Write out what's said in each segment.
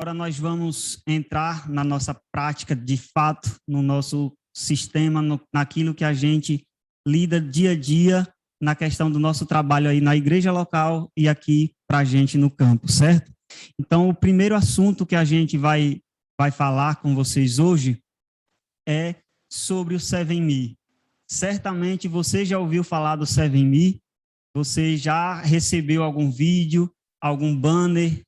Agora nós vamos entrar na nossa prática de fato, no nosso sistema, naquilo que a gente lida dia a dia, na questão do nosso trabalho aí na igreja local e aqui para a gente no campo, certo? Então, o primeiro assunto que a gente vai falar com vocês hoje é sobre o 7Me. Certamente você já ouviu falar do 7Me, você já recebeu algum vídeo, algum banner,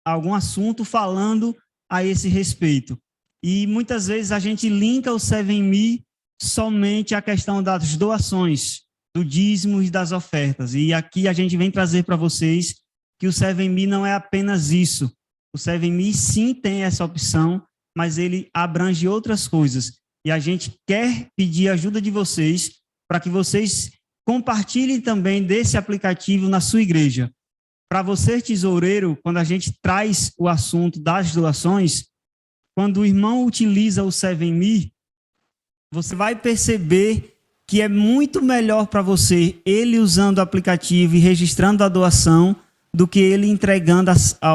algum assunto falando a esse respeito. E muitas vezes a gente linka o 7Me somente à questão das doações, do dízimo e das ofertas. E aqui a gente vem trazer para vocês que o 7Me não é apenas isso. O 7Me sim tem essa opção, mas ele abrange outras coisas. E a gente quer pedir a ajuda de vocês para que vocês compartilhem também desse aplicativo na sua igreja. Para você, tesoureiro, quando a gente traz o assunto das doações, quando o irmão utiliza o 7Me, você vai perceber que é muito melhor para você ele usando o aplicativo e registrando a doação do que ele entregando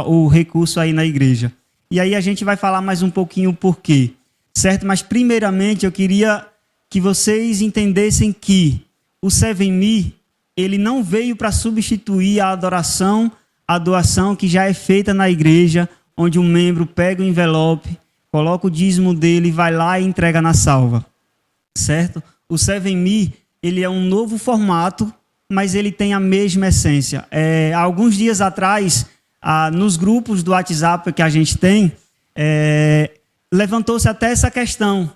o recurso aí na igreja. E aí a gente vai falar mais um pouquinho o porquê, certo? Mas primeiramente eu queria que vocês entendessem que o 7Me, ele não veio para substituir a doação que já é feita na igreja, onde um membro pega o envelope, coloca o dízimo dele, vai lá e entrega na salva, certo? O 7Me, ele é um novo formato, mas ele tem a mesma essência. Alguns dias atrás, nos grupos do WhatsApp que a gente tem, levantou-se até essa questão.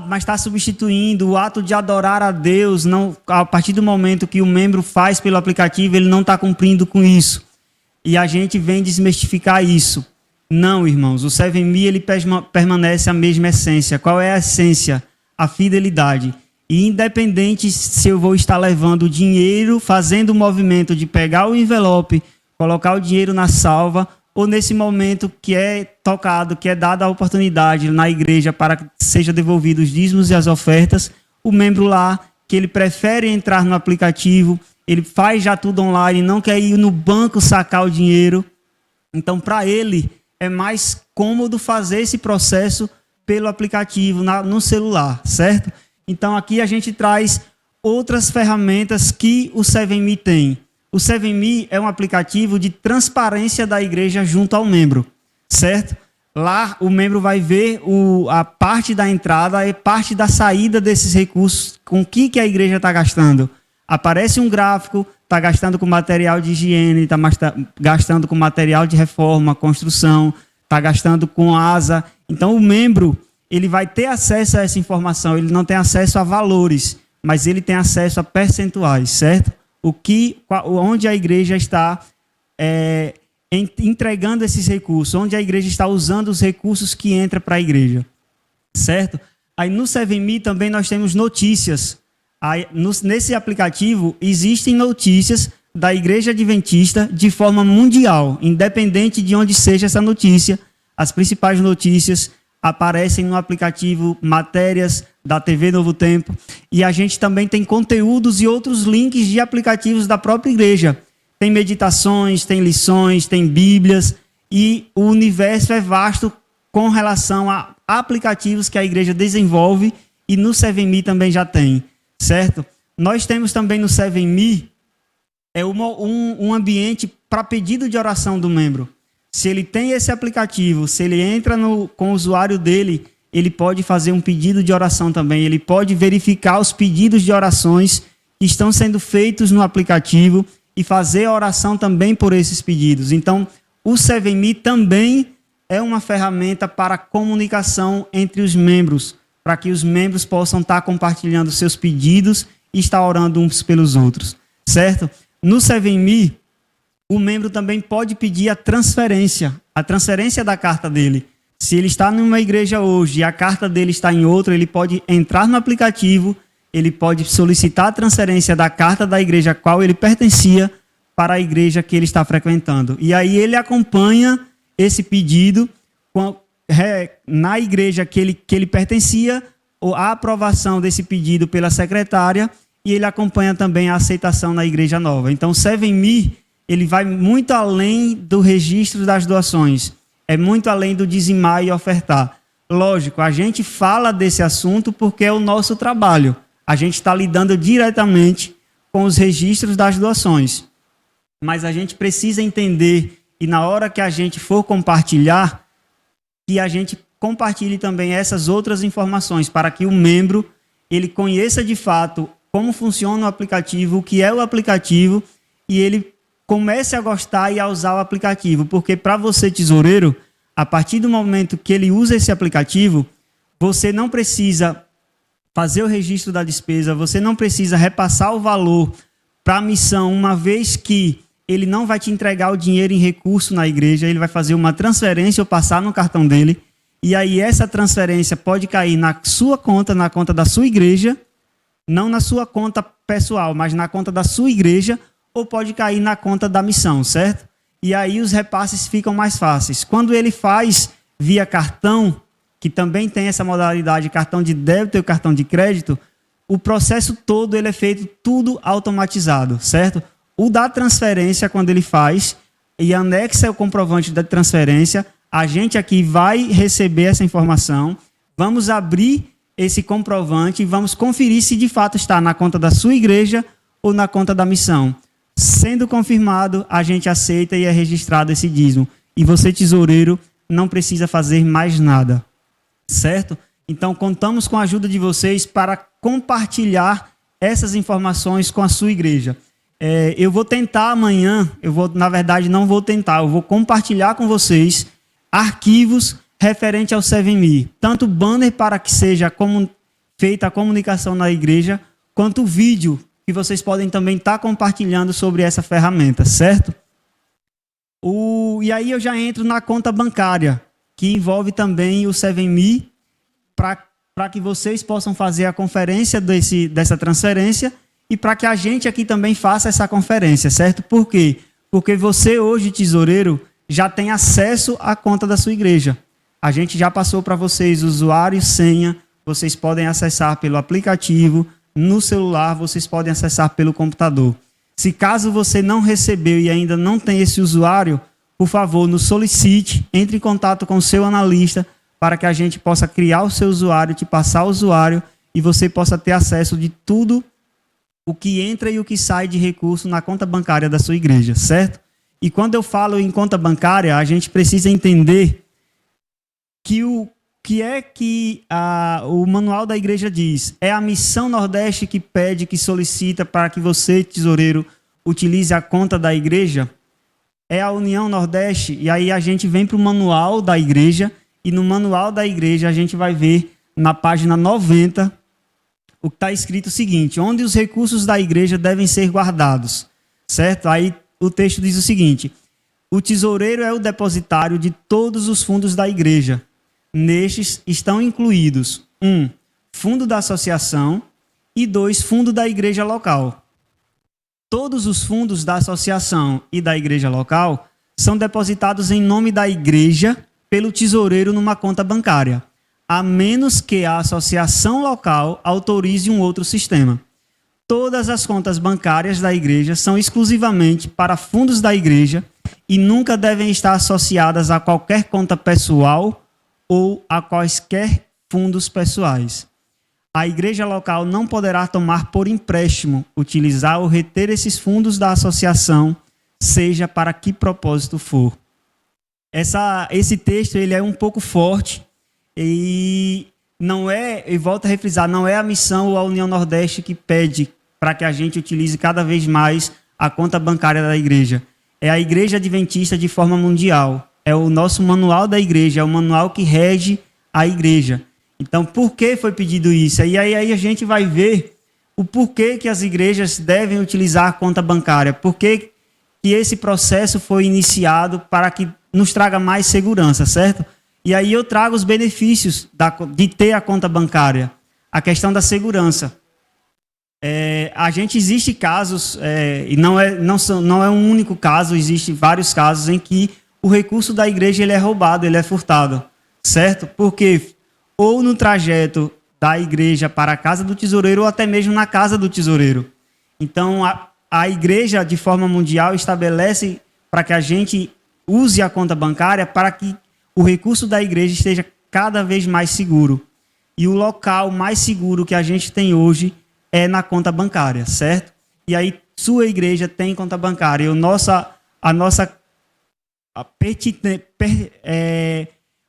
Mas está substituindo o ato de adorar a Deus, não, a partir do momento que o membro faz pelo aplicativo, ele não está cumprindo com isso. E a gente vem desmistificar isso. Não, irmãos, o 7Me ele permanece a mesma essência. Qual é a essência? A fidelidade. E independente se eu vou estar levando o dinheiro, fazendo o movimento de pegar o envelope, colocar o dinheiro na salva, ou nesse momento que é tocado, que é dada a oportunidade na igreja para que seja devolvido os dízimos e as ofertas, o membro lá, que ele prefere entrar no aplicativo, ele faz já tudo online, não quer ir no banco sacar o dinheiro. Então, para ele, é mais cômodo fazer esse processo pelo aplicativo, no celular, certo? Então, aqui a gente traz outras ferramentas que o 7Me tem. O 7Me é um aplicativo de transparência da igreja junto ao membro, certo? Lá o membro vai ver a parte da entrada e parte da saída desses recursos, com o que a igreja está gastando. Aparece um gráfico, está gastando com material de higiene, está gastando com material de reforma, construção, está gastando com asa. Então o membro ele vai ter acesso a essa informação, ele não tem acesso a valores, mas ele tem acesso a percentuais, certo? Onde a igreja está entregando esses recursos, onde a igreja está usando os recursos que entram para a igreja, certo? Aí no 7Me também nós temos notícias. Nesse aplicativo existem notícias da Igreja Adventista de forma mundial, independente de onde seja essa notícia. As principais notícias aparecem no aplicativo, matérias da TV Novo Tempo, e a gente também tem conteúdos e outros links de aplicativos da própria igreja. Tem meditações, tem lições, tem bíblias, e o universo é vasto com relação a aplicativos que a igreja desenvolve, e no 7Me também já tem, certo? Nós temos também no 7Me um ambiente para pedido de oração do membro. Se ele tem esse aplicativo, se ele entra com o usuário dele, ele pode fazer um pedido de oração também. Ele pode verificar os pedidos de orações que estão sendo feitos no aplicativo e fazer a oração também por esses pedidos. Então, o 7Me também é uma ferramenta para comunicação entre os membros, para que os membros possam estar compartilhando seus pedidos e estar orando uns pelos outros, certo? No 7Me, o membro também pode pedir a transferência da carta dele. Se ele está numa igreja hoje e a carta dele está em outra, ele pode entrar no aplicativo, ele pode solicitar a transferência da carta da igreja a qual ele pertencia para a igreja que ele está frequentando. E aí ele acompanha esse pedido na igreja que ele pertencia, a aprovação desse pedido pela secretária, e ele acompanha também a aceitação na igreja nova. Então, o 7Me ele vai muito além do registro das doações, é muito além do dizimar e ofertar. Lógico, a gente fala desse assunto porque é o nosso trabalho. A gente está lidando diretamente com os registros das doações. Mas a gente precisa entender, e na hora que a gente for compartilhar, que a gente compartilhe também essas outras informações, para que o membro ele conheça de fato como funciona o aplicativo, o que é o aplicativo, e ele comece a gostar e a usar o aplicativo. Porque para você, tesoureiro, a partir do momento que ele usa esse aplicativo, você não precisa fazer o registro da despesa, você não precisa repassar o valor para a missão, uma vez que ele não vai te entregar o dinheiro em recurso na igreja, ele vai fazer uma transferência ou passar no cartão dele, e aí essa transferência pode cair na sua conta, na conta da sua igreja, não na sua conta pessoal, mas na conta da sua igreja, ou pode cair na conta da missão, certo? E aí os repasses ficam mais fáceis. Quando ele faz via cartão, que também tem essa modalidade, cartão de débito e cartão de crédito, o processo todo ele é feito tudo automatizado, certo? O da transferência, quando ele faz e anexa o comprovante da transferência, a gente aqui vai receber essa informação, vamos abrir esse comprovante e vamos conferir se de fato está na conta da sua igreja ou na conta da missão. Sendo confirmado, a gente aceita e é registrado esse dízimo. E você, tesoureiro, não precisa fazer mais nada, certo? Então, contamos com a ajuda de vocês para compartilhar essas informações com a sua igreja. Eu vou tentar amanhã, na verdade, não vou tentar, eu vou compartilhar com vocês arquivos referente ao 7Me, tanto banner para que seja feita a comunicação na igreja, quanto vídeo que vocês podem também estar compartilhando sobre essa ferramenta, certo? E aí eu já entro na conta bancária, que envolve também o 7Me, para que vocês possam fazer a conferência dessa transferência e para que a gente aqui também faça essa conferência, certo? Por quê? Porque você hoje, tesoureiro, já tem acesso à conta da sua igreja. A gente já passou para vocês usuário e senha, vocês podem acessar pelo aplicativo, no celular, vocês podem acessar pelo computador. Se caso você não recebeu e ainda não tem esse usuário, por favor, nos solicite, entre em contato com o seu analista para que a gente possa criar o seu usuário, te passar o usuário e você possa ter acesso de tudo o que entra e o que sai de recurso na conta bancária da sua igreja, certo? E quando eu falo em conta bancária, a gente precisa entender que o manual da igreja diz. É a Missão Nordeste que pede, que solicita para que você, tesoureiro, utilize a conta da igreja. É a União Nordeste. E aí a gente vem para o manual da igreja. E no manual da igreja a gente vai ver na página 90 o que está escrito o seguinte: onde os recursos da igreja devem ser guardados. Certo? Aí o texto diz o seguinte: o tesoureiro é o depositário de todos os fundos da igreja. Nestes estão incluídos 1. Fundo da associação e 2. Fundo da igreja local. Todos os fundos da associação e da igreja local são depositados em nome da igreja pelo tesoureiro numa conta bancária, a menos que a associação local autorize um outro sistema. Todas as contas bancárias da igreja são exclusivamente para fundos da igreja e nunca devem estar associadas a qualquer conta pessoal ou a quaisquer fundos pessoais. A igreja local não poderá tomar por empréstimo, utilizar ou reter esses fundos da associação, seja para que propósito for. Esse texto ele é um pouco forte e não é, e volto a refrisar, não é a missão ou a União Nordeste que pede para que a gente utilize cada vez mais a conta bancária da igreja. É a Igreja Adventista de forma mundial. É o nosso manual da igreja, é o manual que rege a igreja. Então, por que foi pedido isso? E aí a gente vai ver o porquê que as igrejas devem utilizar a conta bancária. Por que esse processo foi iniciado para que nos traga mais segurança, certo? E aí eu trago os benefícios de ter a conta bancária. A questão da segurança. Existe casos, e não é um único caso, existem vários casos em que o recurso da igreja ele é roubado, ele é furtado, certo? Porque ou no trajeto da igreja para a casa do tesoureiro ou até mesmo na casa do tesoureiro. Então, a igreja, de forma mundial, estabelece para que a gente use a conta bancária para que o recurso da igreja esteja cada vez mais seguro. E o local mais seguro que a gente tem hoje é na conta bancária, certo? E aí, sua igreja tem conta bancária. E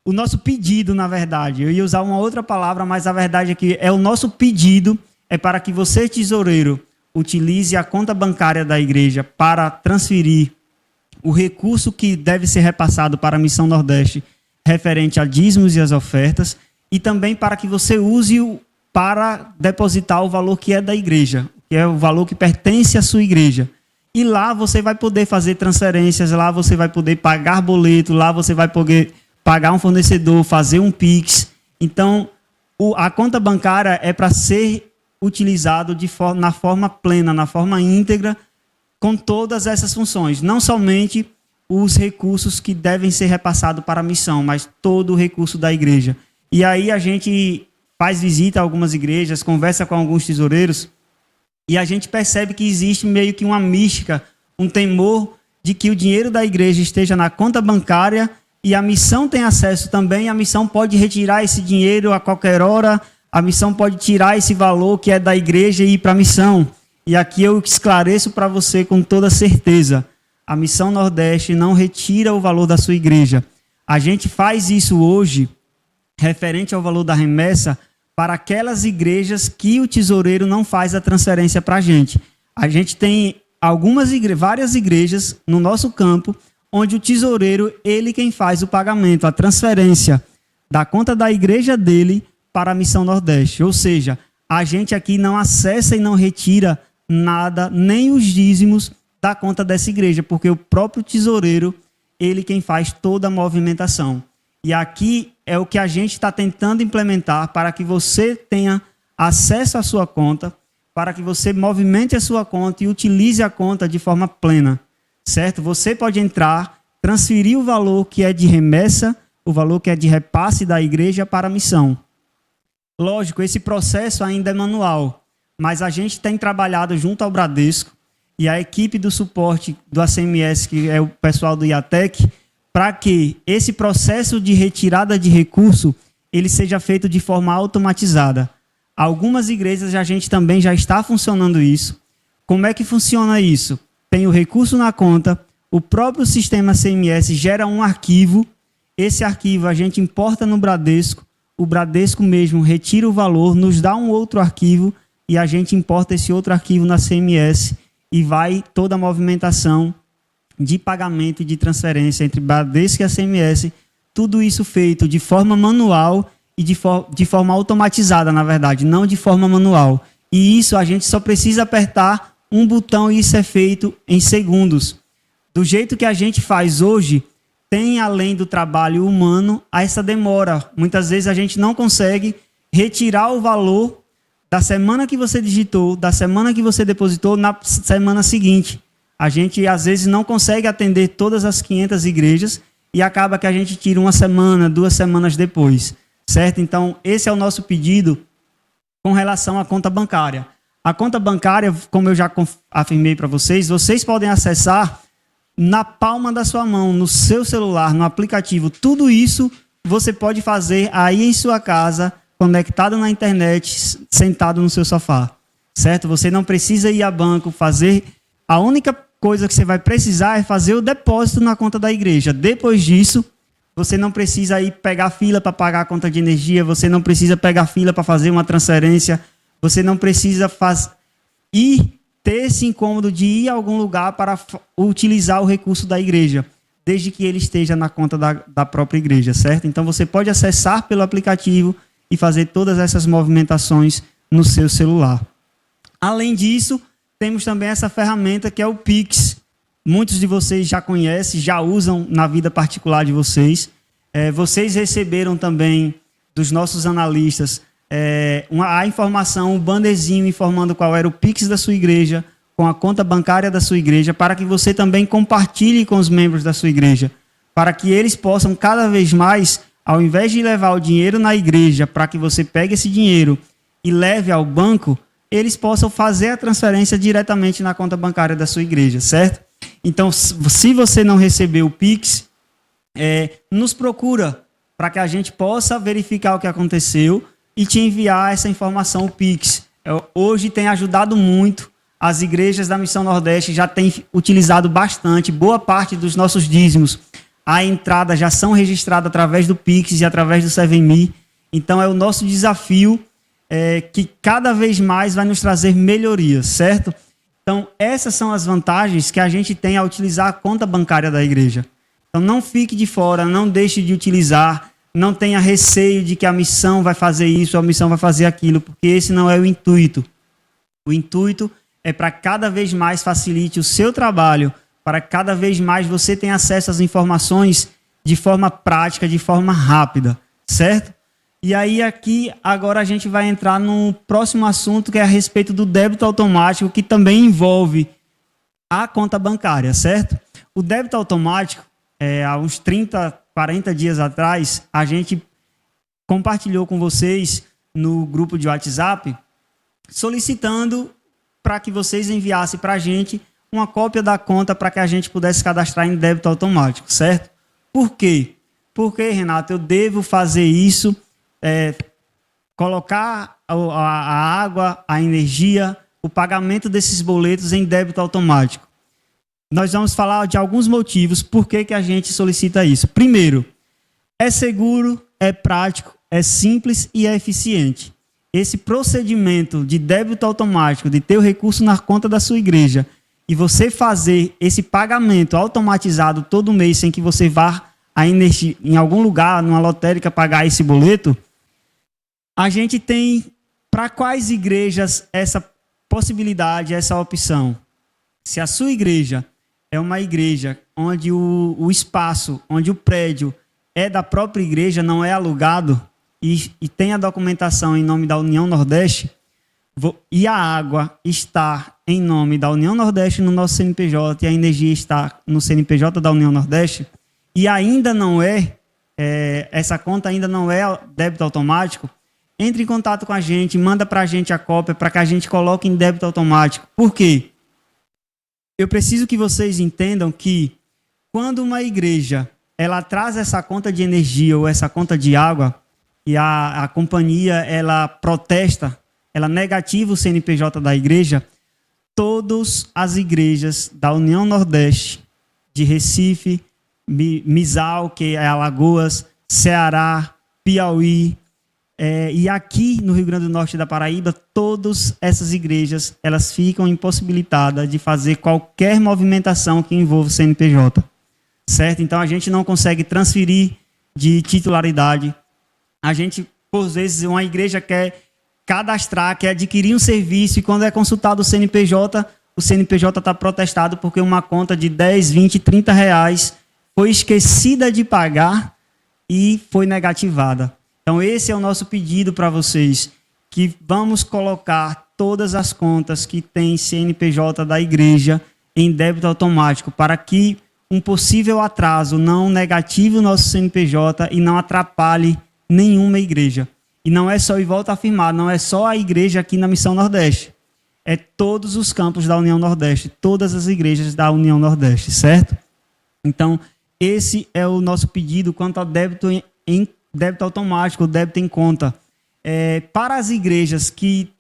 o nosso pedido, na verdade, eu ia usar uma outra palavra, mas a verdade é que o nosso pedido é para que você, tesoureiro, utilize a conta bancária da igreja para transferir o recurso que deve ser repassado para a Missão Nordeste referente a dízimos e as ofertas, e também para que você use-o para depositar o valor que é da igreja, que é o valor que pertence à sua igreja. E lá você vai poder fazer transferências, lá você vai poder pagar boleto, lá você vai poder pagar um fornecedor, fazer um Pix. Então, a conta bancária é para ser utilizado na forma plena, na forma íntegra, com todas essas funções. Não somente os recursos que devem ser repassados para a missão, mas todo o recurso da igreja. E aí a gente faz visita a algumas igrejas, conversa com alguns tesoureiros, e a gente percebe que existe meio que uma mística, um temor de que o dinheiro da igreja esteja na conta bancária e a missão tem acesso também, a missão pode retirar esse dinheiro a qualquer hora, a missão pode tirar esse valor que é da igreja e ir para a missão. E aqui eu esclareço para você com toda certeza, a Missão Nordeste não retira o valor da sua igreja. A gente faz isso hoje, referente ao valor da remessa, para aquelas igrejas que o tesoureiro não faz a transferência para a gente. A gente tem várias igrejas no nosso campo, onde o tesoureiro, ele quem faz o pagamento, a transferência da conta da igreja dele para a Missão Nordeste. Ou seja, a gente aqui não acessa e não retira nada, nem os dízimos da conta dessa igreja, porque o próprio tesoureiro, ele quem faz toda a movimentação. E aqui é o que a gente está tentando implementar para que você tenha acesso à sua conta, para que você movimente a sua conta e utilize a conta de forma plena, certo? Você pode entrar, transferir o valor que é de remessa, o valor que é de repasse da igreja para a missão. Lógico, esse processo ainda é manual, mas a gente tem trabalhado junto ao Bradesco e a equipe do suporte do ACMS, que é o pessoal do IATEC, para que esse processo de retirada de recurso ele seja feito de forma automatizada. Algumas igrejas a gente também já está funcionando isso. Como é que funciona isso? Tem o recurso na conta, o próprio sistema CMS gera um arquivo, esse arquivo a gente importa no Bradesco, o Bradesco mesmo retira o valor, nos dá um outro arquivo e a gente importa esse outro arquivo na CMS e vai toda a movimentação de pagamento e de transferência entre Bradesco e a CMS, tudo isso feito de forma manual e de forma automatizada, na verdade, não de forma manual. E isso a gente só precisa apertar um botão e isso é feito em segundos. Do jeito que a gente faz hoje, tem além do trabalho humano essa demora. Muitas vezes a gente não consegue retirar o valor da semana que você digitou, da semana que você depositou, na semana seguinte. A gente, às vezes, não consegue atender todas as 500 igrejas e acaba que a gente tira uma semana, 2 semanas depois, certo? Então, esse é o nosso pedido com relação à conta bancária. A conta bancária, como eu já afirmei para vocês, vocês podem acessar na palma da sua mão, no seu celular, no aplicativo. Tudo isso você pode fazer aí em sua casa, conectado na internet, sentado no seu sofá, certo? Você não precisa ir a banco fazer. A única coisa que você vai precisar é fazer o depósito na conta da igreja. Depois disso, você não precisa ir pegar fila para pagar a conta de energia, você não precisa pegar fila para fazer uma transferência, você não precisa ter esse incômodo de ir a algum lugar para utilizar o recurso da igreja, desde que ele esteja na conta da própria igreja, certo? Então você pode acessar pelo aplicativo e fazer todas essas movimentações no seu celular. Além disso, temos também essa ferramenta que é o Pix. Muitos de vocês já conhecem, já usam na vida particular de vocês. Vocês receberam também dos nossos analistas a informação, um bannerzinho informando qual era o Pix da sua igreja, com a conta bancária da sua igreja, para que você também compartilhe com os membros da sua igreja, para que eles possam cada vez mais, ao invés de levar o dinheiro na igreja, para que você pegue esse dinheiro e leve ao banco, eles possam fazer a transferência diretamente na conta bancária da sua igreja, certo? Então, se você não recebeu o Pix, nos procura para que a gente possa verificar o que aconteceu e te enviar essa informação, o Pix. Hoje tem ajudado muito, as igrejas da Missão Nordeste já têm utilizado bastante, boa parte dos nossos dízimos, a entrada já são registradas através do Pix e através do 7Me. Então, é o nosso desafio que cada vez mais vai nos trazer melhorias, certo? Então, essas são as vantagens que a gente tem ao utilizar a conta bancária da igreja. Então, não fique de fora, não deixe de utilizar, não tenha receio de que a missão vai fazer isso, a missão vai fazer aquilo, porque esse não é o intuito. O intuito é para cada vez mais facilite o seu trabalho, para cada vez mais você tenha acesso às informações de forma prática, de forma rápida, certo? E aí aqui, agora a gente vai entrar no próximo assunto, que é a respeito do débito automático, que também envolve a conta bancária, certo? O débito automático, há uns 30, 40 dias atrás, a gente compartilhou com vocês no grupo de WhatsApp, solicitando para que vocês enviassem para a gente uma cópia da conta para que a gente pudesse cadastrar em débito automático, certo? Por quê? Porque, Renato, eu devo fazer isso, colocar a água, a energia, o pagamento desses boletos em débito automático. Nós vamos falar de alguns motivos por que a gente solicita isso. Primeiro, é seguro, é prático, é simples e é eficiente. Esse procedimento de débito automático, de ter o recurso na conta da sua igreja e você fazer esse pagamento automatizado todo mês sem que você vá em algum lugar, numa lotérica, pagar esse boleto, a gente tem para quais igrejas essa possibilidade, essa opção? Se a sua igreja é uma igreja onde o espaço, onde o prédio é da própria igreja, não é alugado, e tem a documentação em nome da União Nordeste, e a água está em nome da União Nordeste no nosso CNPJ, e a energia está no CNPJ da União Nordeste, e ainda não essa conta ainda não é débito automático, entre em contato com a gente, manda para a gente a cópia para que a gente coloque em débito automático. Por quê? Eu preciso que vocês entendam que quando uma igreja ela traz essa conta de energia ou essa conta de água e a companhia ela protesta, ela negativa o CNPJ da igreja, todas as igrejas da União Nordeste, de Recife, Misal, que é Alagoas, Ceará, Piauí, e aqui no Rio Grande do Norte da Paraíba, todas essas igrejas elas ficam impossibilitadas de fazer qualquer movimentação que envolva o CNPJ, certo? Então a gente não consegue transferir de titularidade. A gente, por vezes, uma igreja quer cadastrar, quer adquirir um serviço e quando é consultado o CNPJ está protestado porque uma conta de 10, 20, 30 reais foi esquecida de pagar e foi negativada. Então, esse é o nosso pedido para vocês, que vamos colocar todas as contas que tem CNPJ da igreja em débito automático, para que um possível atraso não negative o nosso CNPJ e não atrapalhe nenhuma igreja. E não é só, e volto a afirmar, não é só a igreja aqui na Missão Nordeste, é todos os campos da União Nordeste, todas as igrejas da União Nordeste, certo? Então, esse é o nosso pedido quanto ao débito em débito automático, débito em conta. Para as igrejas que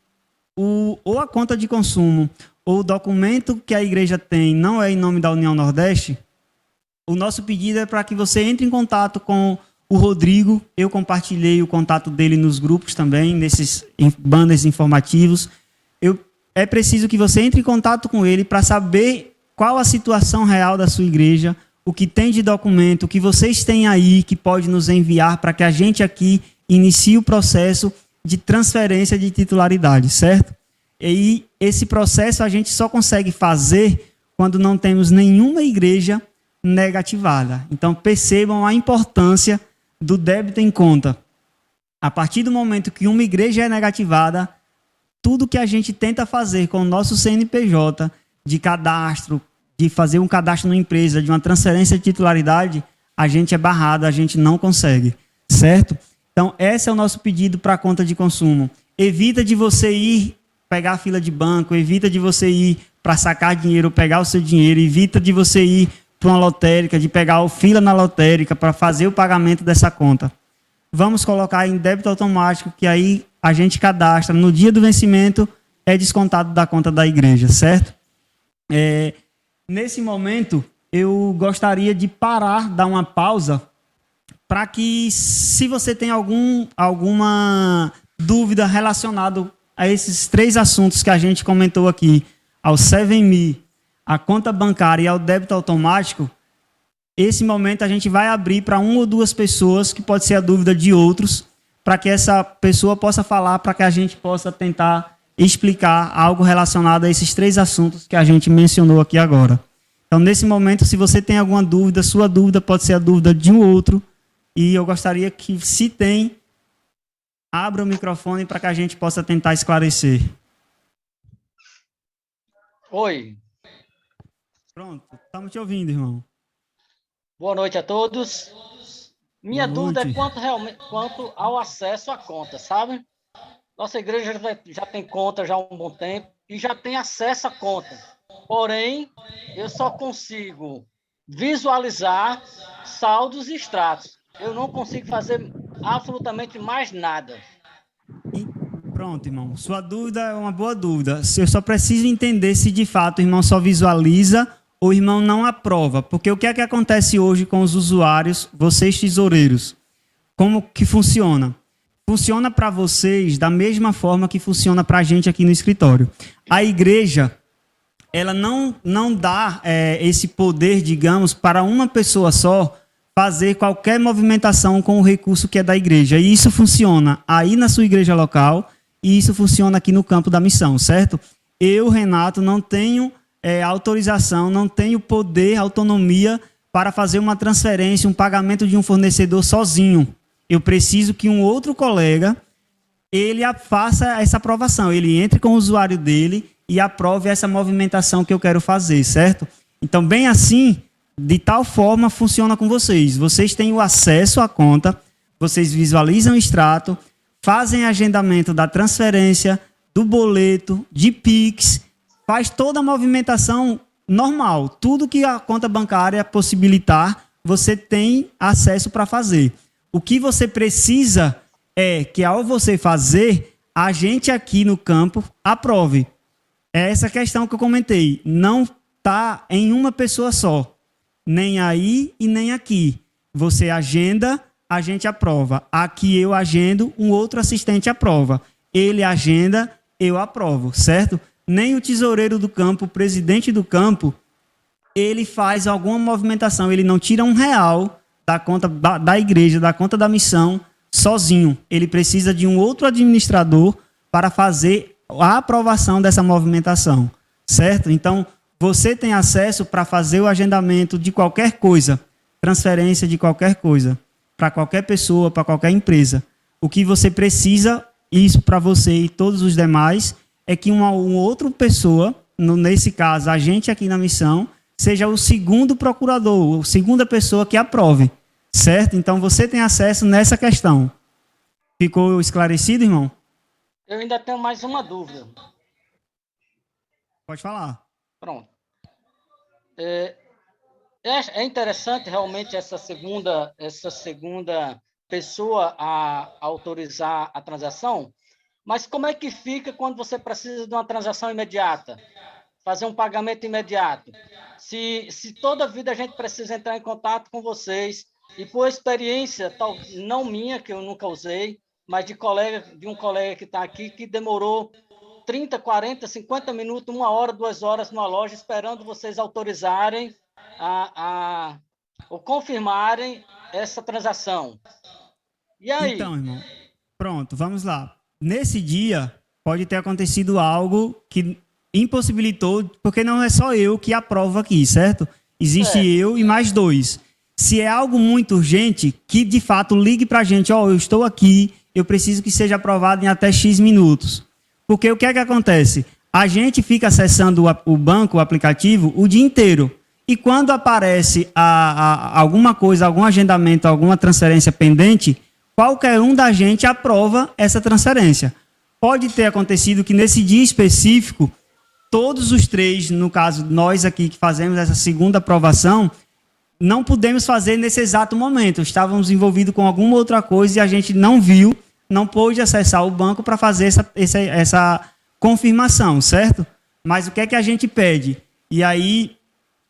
ou a conta de consumo ou o documento que a igreja tem não é em nome da União Nordeste, o nosso pedido é para que você entre em contato com o Rodrigo. Eu compartilhei o contato dele nos grupos também, nesses banners informativos. É preciso que você entre em contato com ele para saber qual a situação real da sua igreja, o que tem de documento, o que vocês têm aí que pode nos enviar para que a gente aqui inicie o processo de transferência de titularidade, certo? E esse processo a gente só consegue fazer quando não temos nenhuma igreja negativada. Então percebam a importância do débito em conta. A partir do momento que uma igreja é negativada, tudo que a gente tenta fazer com o nosso CNPJ de cadastro, de fazer um cadastro numa empresa, de uma transferência de titularidade, a gente é barrado, a gente não consegue, certo? Então, esse é o nosso pedido para a conta de consumo. Evita de você ir pegar a fila de banco, evita de você ir para sacar dinheiro, pegar o seu dinheiro, evita de você ir para uma lotérica, de pegar a fila na lotérica para fazer o pagamento dessa conta. Vamos colocar em débito automático, que aí a gente cadastra, no dia do vencimento é descontado da conta da igreja, certo? Nesse momento, eu gostaria de parar, dar uma pausa, para que, se você tem alguma dúvida relacionada a esses 3 assuntos que a gente comentou aqui, ao 7Me, a conta bancária e ao débito automático, esse momento a gente vai abrir para 1 ou 2 pessoas, que pode ser a dúvida de outros, para que essa pessoa possa falar, para que a gente possa tentar explicar algo relacionado a esses 3 assuntos que a gente mencionou aqui agora. Então, nesse momento, se você tem alguma dúvida, sua dúvida pode ser a dúvida de um outro, e eu gostaria que, se tem, abra o microfone para que a gente possa tentar esclarecer. Oi. Pronto, estamos te ouvindo, irmão. Boa noite a todos. Minha dúvida é quanto ao acesso à conta, sabe? Nossa igreja já tem conta já há um bom tempo e já tem acesso à conta. Porém, eu só consigo visualizar saldos e extratos. Eu não consigo fazer absolutamente mais nada. Pronto, irmão. Sua dúvida é uma boa dúvida. Eu só preciso entender se, de fato, o irmão só visualiza ou o irmão não aprova. Porque o que é que acontece hoje com os usuários, vocês tesoureiros? Como que funciona? Funciona para vocês da mesma forma que funciona para a gente aqui no escritório. A igreja, ela não dá esse poder, digamos, para uma pessoa só fazer qualquer movimentação com o recurso que é da igreja. E isso funciona aí na sua igreja local e isso funciona aqui no campo da missão, certo? Eu, Renato, não tenho autorização, não tenho poder, autonomia para fazer uma transferência, um pagamento de um fornecedor sozinho. Eu preciso que um outro colega, ele faça essa aprovação, ele entre com o usuário dele e aprove essa movimentação que eu quero fazer, certo? Então, bem assim, de tal forma, funciona com vocês. Vocês têm o acesso à conta, vocês visualizam o extrato, fazem agendamento da transferência, do boleto, de Pix, faz toda a movimentação normal. Tudo que a conta bancária possibilitar, você tem acesso para fazer. O que você precisa é que, ao você fazer, a gente aqui no campo aprove. É essa questão que eu comentei. Não está em uma pessoa só. Nem aí e nem aqui. Você agenda, a gente aprova. Aqui eu agendo, um outro assistente aprova. Ele agenda, eu aprovo, certo? Nem o tesoureiro do campo, o presidente do campo, ele faz alguma movimentação. Ele não tira R$1 da conta da igreja, da conta da missão, sozinho. Ele precisa de um outro administrador para fazer a aprovação dessa movimentação, certo? Então, você tem acesso para fazer o agendamento de qualquer coisa, transferência de qualquer coisa, para qualquer pessoa, para qualquer empresa. O que você precisa, isso para você e todos os demais, é que uma outra pessoa, nesse caso, a gente aqui na missão, seja o segundo procurador, a segunda pessoa que aprove, certo? Então, você tem acesso nessa questão. Ficou esclarecido, irmão? Eu ainda tenho mais uma dúvida. Pode falar. Pronto. É interessante realmente essa segunda pessoa a autorizar a transação, mas como é que fica quando você precisa de uma transação imediata? Fazer um pagamento imediato? Se toda a vida a gente precisa entrar em contato com vocês, e por experiência, não minha, que eu nunca usei, mas de um colega que está aqui, que demorou 30, 40, 50 minutos, 1 hora, 2 horas numa loja, esperando vocês autorizarem ou confirmarem essa transação. E aí? Então, irmão, pronto, vamos lá. Nesse dia, pode ter acontecido algo que impossibilitou, porque não é só eu que aprovo aqui, certo? Existe eu e mais 2. Se é algo muito urgente, que de fato ligue para a gente, eu estou aqui, eu preciso que seja aprovado em até X minutos. Porque o que é que acontece? A gente fica acessando o banco, o aplicativo, o dia inteiro. E quando aparece alguma coisa, algum agendamento, alguma transferência pendente, qualquer um da gente aprova essa transferência. pode ter acontecido que nesse dia específico, todos os três, no caso, nós aqui que fazemos essa segunda aprovação, não pudemos fazer nesse exato momento. Estávamos envolvidos com alguma outra coisa e a gente não viu, não pôde acessar o banco para fazer essa confirmação, certo? Mas o que é que a gente pede? E aí,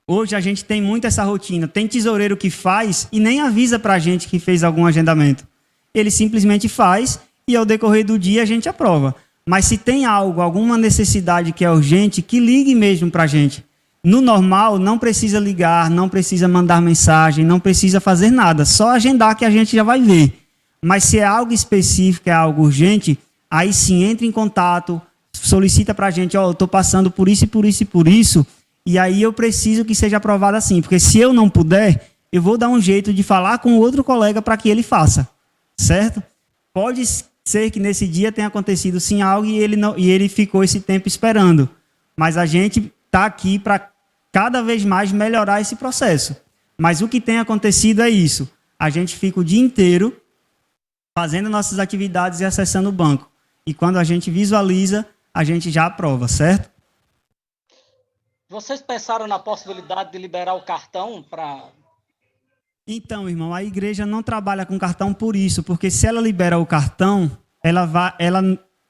hoje a gente tem muito essa rotina. Tem tesoureiro que faz e nem avisa para a gente que fez algum agendamento. Ele simplesmente faz e ao decorrer do dia a gente aprova. Mas se tem algo, alguma necessidade que é urgente, que ligue mesmo para a gente. No normal, não precisa ligar, não precisa mandar mensagem, não precisa fazer nada. Só agendar que a gente já vai ver. Mas se é algo específico, é algo urgente, aí sim, entre em contato, solicita para a gente, eu estou passando por isso e por isso e por isso, e aí eu preciso que seja aprovado assim. Porque se eu não puder, eu vou dar um jeito de falar com outro colega para que ele faça. Certo? Pode ser que nesse dia tenha acontecido sim algo e ele ficou esse tempo esperando. Mas a gente está aqui para cada vez mais melhorar esse processo. Mas o que tem acontecido é isso. A gente fica o dia inteiro fazendo nossas atividades e acessando o banco. E quando a gente visualiza, a gente já aprova, certo? Vocês pensaram na possibilidade de liberar o cartão para... Então, irmão, a igreja não trabalha com cartão por isso, porque se ela libera o cartão, ela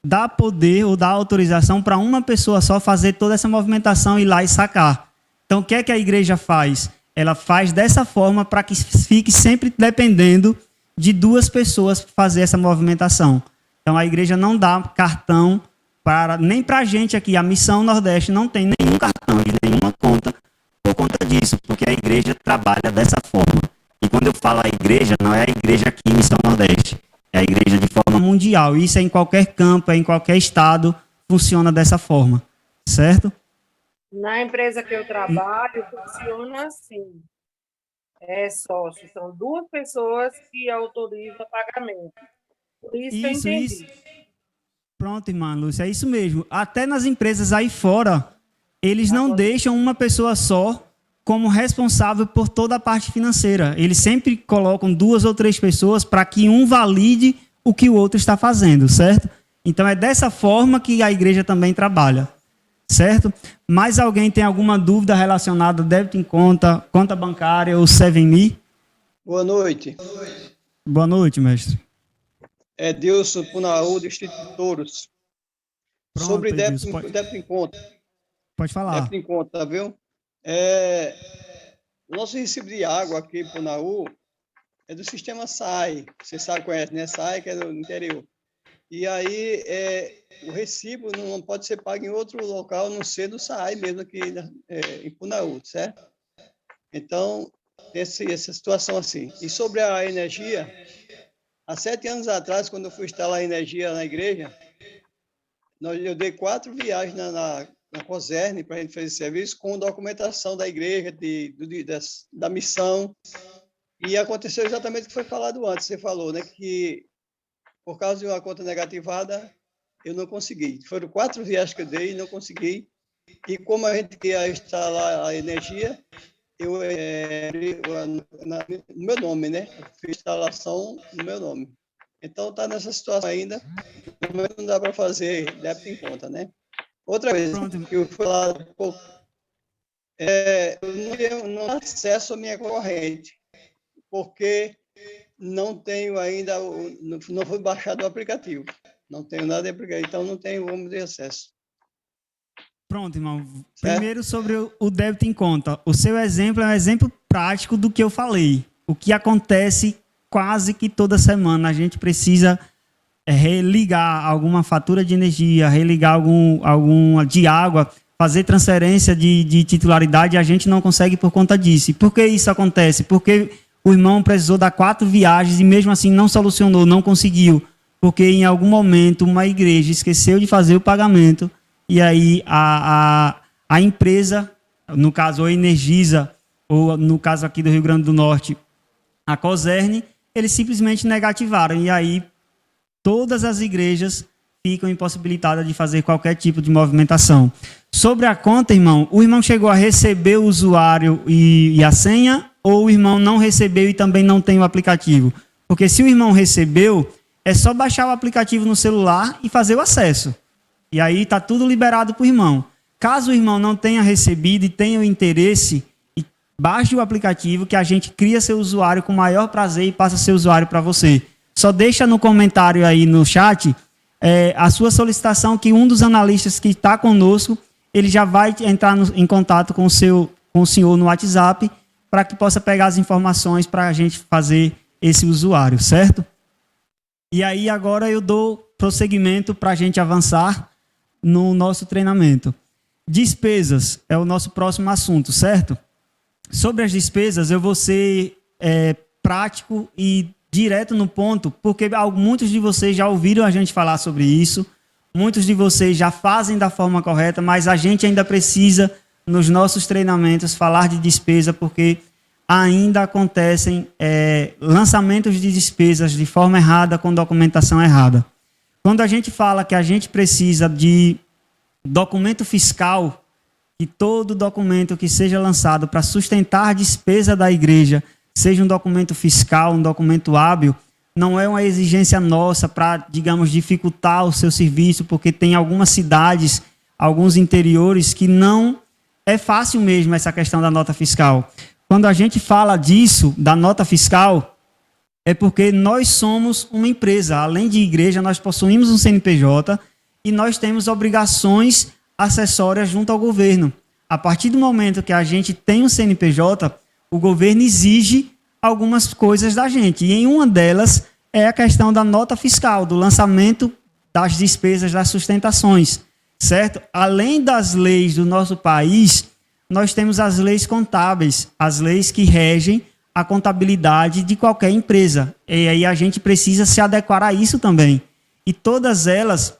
dá poder ou dá autorização para uma pessoa só fazer toda essa movimentação, ir lá e sacar. Então, o que é que a igreja faz? Ela faz dessa forma para que fique sempre dependendo de duas pessoas fazer essa movimentação. Então, a igreja não dá cartão nem para a gente aqui. A Missão Nordeste não tem nenhum cartão e nenhuma conta por conta disso, porque a igreja trabalha dessa forma. E quando eu falo a igreja, não é a igreja aqui em Missão Nordeste. É a igreja de forma mundial. Isso é em qualquer campo, é em qualquer estado, funciona dessa forma. Certo? Na empresa que eu trabalho, funciona assim. É sócio, são duas pessoas que autorizam o pagamento. Por isso que eu entendi. Isso. Pronto, irmã Lúcia, é isso mesmo. Até nas empresas aí fora, eles não deixam uma pessoa só como responsável por toda a parte financeira. Eles sempre colocam 2 ou 3 pessoas para que um valide o que o outro está fazendo, certo? Então é dessa forma que a igreja também trabalha, certo? Mais alguém tem alguma dúvida relacionada a débito em conta, conta bancária ou 7Me? Boa noite. Boa noite, mestre. É Dilson Punaú, Distrito de Touros. Pronto, sobre débito em conta. Pode falar. Débito em conta, viu? O nosso recibo de água aqui em Punaú é do sistema SAI. Você sabe, conhece, né? SAI, que é do interior. E aí, o recibo não pode ser pago em outro local, a não ser do SAI mesmo aqui em Punaú, certo? Então, essa situação assim. E sobre a energia, há 7 anos atrás, quando eu fui instalar energia na igreja, eu dei 4 viagens na COSERN para a gente fazer serviço com documentação da igreja, da missão. E aconteceu exatamente o que foi falado antes. Você falou, né, que por causa de uma conta negativada, eu não consegui. Foram 4 viagens que eu dei e não consegui. E como a gente queria instalar a energia, eu no meu nome, né? Eu fiz instalação no meu nome. Então, está nessa situação ainda, mas não dá para fazer débito em conta, né? Outra vez, que eu falar um pouco, eu não acesso a minha corrente, porque não tenho ainda, não foi baixado o aplicativo. Não tenho nada de aplicativo, então não tenho como de acesso. Pronto, irmão. Primeiro sobre o débito em conta. O seu exemplo é um exemplo prático do que eu falei. O que acontece quase que toda semana. A gente precisa religar alguma fatura de energia, religar alguma de água, fazer transferência de titularidade, a gente não consegue por conta disso. E por que isso acontece? Porque o irmão precisou dar 4 viagens e mesmo assim não solucionou, não conseguiu. Porque em algum momento uma igreja esqueceu de fazer o pagamento e aí a empresa, no caso a Energisa, ou no caso aqui do Rio Grande do Norte, a COSERN, eles simplesmente negativaram. E aí todas as igrejas ficam impossibilitadas de fazer qualquer tipo de movimentação. Sobre a conta, irmão, o irmão chegou a receber o usuário e a senha, ou o irmão não recebeu e também não tem o aplicativo? Porque se o irmão recebeu, é só baixar o aplicativo no celular e fazer o acesso. E aí está tudo liberado para o irmão. Caso o irmão não tenha recebido e tenha o interesse, baixe o aplicativo que a gente cria seu usuário com o maior prazer e passa seu usuário para você. Só deixa no comentário aí no chat a sua solicitação, que um dos analistas que está conosco, ele já vai entrar em contato com o senhor no WhatsApp para que possa pegar as informações para a gente fazer esse usuário, certo? E aí agora eu dou prosseguimento para a gente avançar no nosso treinamento. Despesas é o nosso próximo assunto, certo? Sobre as despesas, eu vou ser prático e direto no ponto, porque muitos de vocês já ouviram a gente falar sobre isso, muitos de vocês já fazem da forma correta, mas a gente ainda precisa, nos nossos treinamentos, falar de despesa, porque ainda acontecem lançamentos de despesas de forma errada, com documentação errada. Quando a gente fala que a gente precisa de documento fiscal, que todo documento que seja lançado para sustentar a despesa da igreja seja um documento fiscal, um documento hábil, não é uma exigência nossa para, digamos, dificultar o seu serviço, porque tem algumas cidades, alguns interiores que não é fácil mesmo essa questão da nota fiscal. Quando a gente fala disso, da nota fiscal, é porque nós somos uma empresa. Além de igreja, nós possuímos um CNPJ e nós temos obrigações acessórias junto ao governo. A partir do momento que a gente tem um CNPJ, o governo exige algumas coisas da gente. E em uma delas é a questão da nota fiscal, do lançamento das despesas, das sustentações, certo? Além das leis do nosso país, nós temos as leis contábeis, as leis que regem a contabilidade de qualquer empresa. E aí a gente precisa se adequar a isso também. E todas elas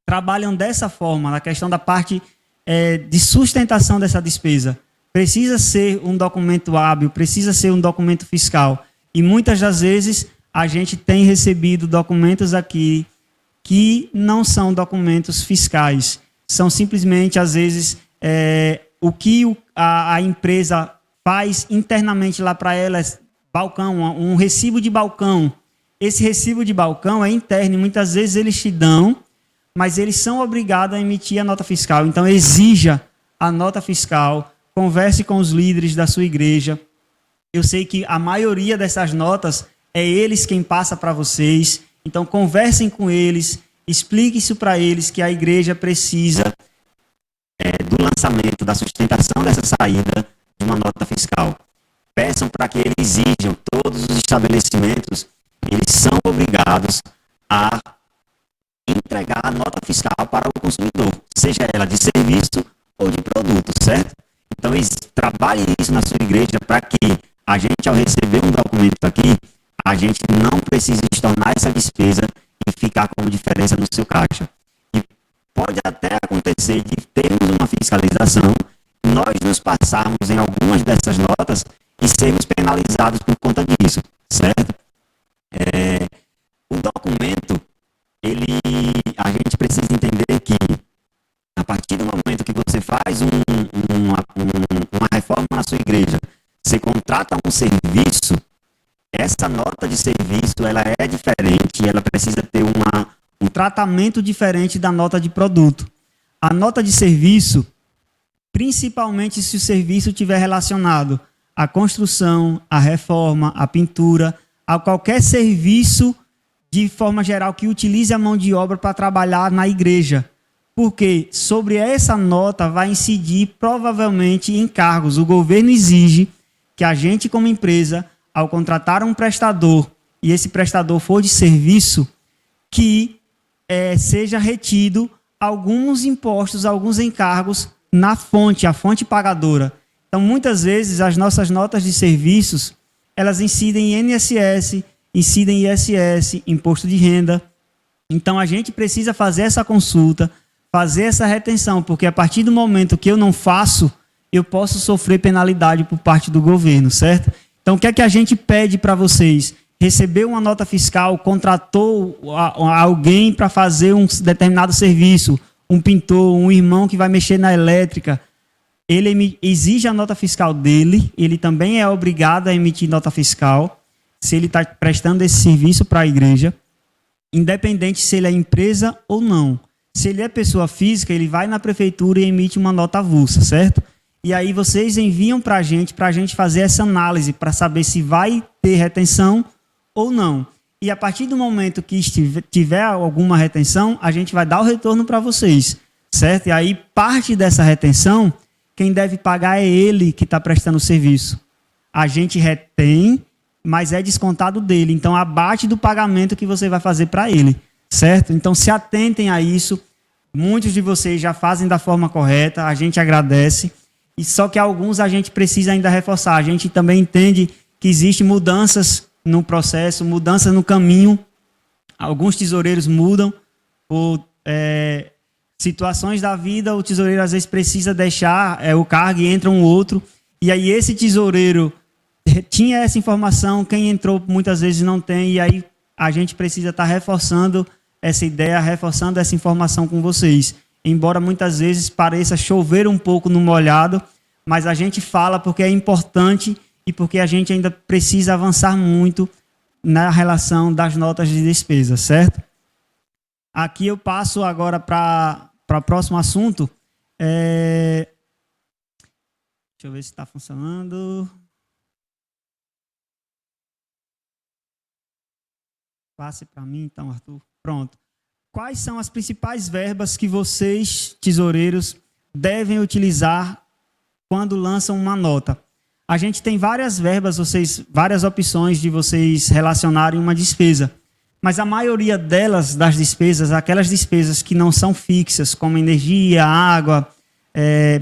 trabalham dessa forma, na questão da parte de sustentação dessa despesa. Precisa ser um documento hábil, precisa ser um documento fiscal. E muitas das vezes a gente tem recebido documentos aqui que não são documentos fiscais. São simplesmente, às vezes, o que a empresa faz internamente lá para ela, balcão, um recibo de balcão. Esse recibo de balcão é interno e muitas vezes eles te dão, mas eles são obrigados a emitir a nota fiscal. Então, exija a nota fiscal, converse com os líderes da sua igreja. Eu sei que a maioria dessas notas é eles quem passa para vocês. Então, conversem com eles, explique isso para eles, que a igreja precisa do lançamento, da sustentação dessa saída de uma nota fiscal. Peçam para que eles exijam, todos os estabelecimentos, eles são obrigados a entregar a nota fiscal para o consumidor, seja ela de serviço ou de produto, certo? Então, trabalhe isso na sua igreja para que a gente, ao receber um documento aqui, a gente não precise estornar essa despesa e ficar com diferença no seu caixa. E pode até acontecer de termos uma fiscalização, nós nos passarmos em algumas dessas notas e sermos penalizados por conta disso, certo? O documento, a gente precisa entender que, a partir do momento que você faz uma reforma na sua igreja, você contrata um serviço, essa nota de serviço ela é diferente, ela precisa ter um tratamento diferente da nota de produto. A nota de serviço, principalmente se o serviço estiver relacionado à construção, à reforma, à pintura, a qualquer serviço de forma geral que utilize a mão de obra para trabalhar na igreja. Porque sobre essa nota vai incidir provavelmente encargos. O governo exige que a gente, como empresa, ao contratar um prestador, e esse prestador for de serviço, que seja retido alguns impostos, alguns encargos na fonte, a fonte pagadora. Então, muitas vezes, as nossas notas de serviços, elas incidem em INSS, incidem em ISS, imposto de renda. Então, a gente precisa fazer essa consulta, fazer essa retenção, porque a partir do momento que eu não faço, eu posso sofrer penalidade por parte do governo, certo? Então, o que é que a gente pede para vocês? Recebeu uma nota fiscal, contratou alguém para fazer um determinado serviço, um pintor, um irmão que vai mexer na elétrica, ele exige a nota fiscal dele, ele também é obrigado a emitir nota fiscal, se ele está prestando esse serviço para a igreja. independente se ele é empresa ou não. Se ele é pessoa física, ele vai na prefeitura e emite uma nota avulsa, certo? E aí vocês enviam para a gente fazer essa análise, para saber se vai ter retenção ou não. E a partir do momento que tiver alguma retenção, a gente vai dar o retorno para vocês, certo? E aí parte dessa retenção, quem deve pagar é ele que está prestando o serviço. A gente retém, mas é descontado dele. Então, abate do pagamento que você vai fazer para ele, certo? Então, se atentem a isso. Muitos de vocês já fazem da forma correta, a gente agradece. E só que alguns a gente precisa ainda reforçar. A gente também entende que existem mudanças no processo, mudanças no caminho. Alguns tesoureiros mudam por situações da vida. O tesoureiro às vezes precisa deixar o cargo e entra um outro. E aí esse tesoureiro tinha essa informação, quem entrou muitas vezes não tem, e aí a gente precisa estar reforçando essa ideia, reforçando essa informação com vocês. Embora muitas vezes pareça chover um pouco no molhado, mas a gente fala porque é importante e porque a gente ainda precisa avançar muito na relação das notas de despesa, certo? Aqui eu passo agora para o próximo assunto. Deixa eu ver se está funcionando. Passe para mim, então, Arthur. Pronto. Quais são as principais verbas que vocês, tesoureiros, devem utilizar quando lançam uma nota? A gente tem várias verbas, várias opções de vocês relacionarem uma despesa. Mas a maioria delas, das despesas, aquelas despesas que não são fixas, como energia, água,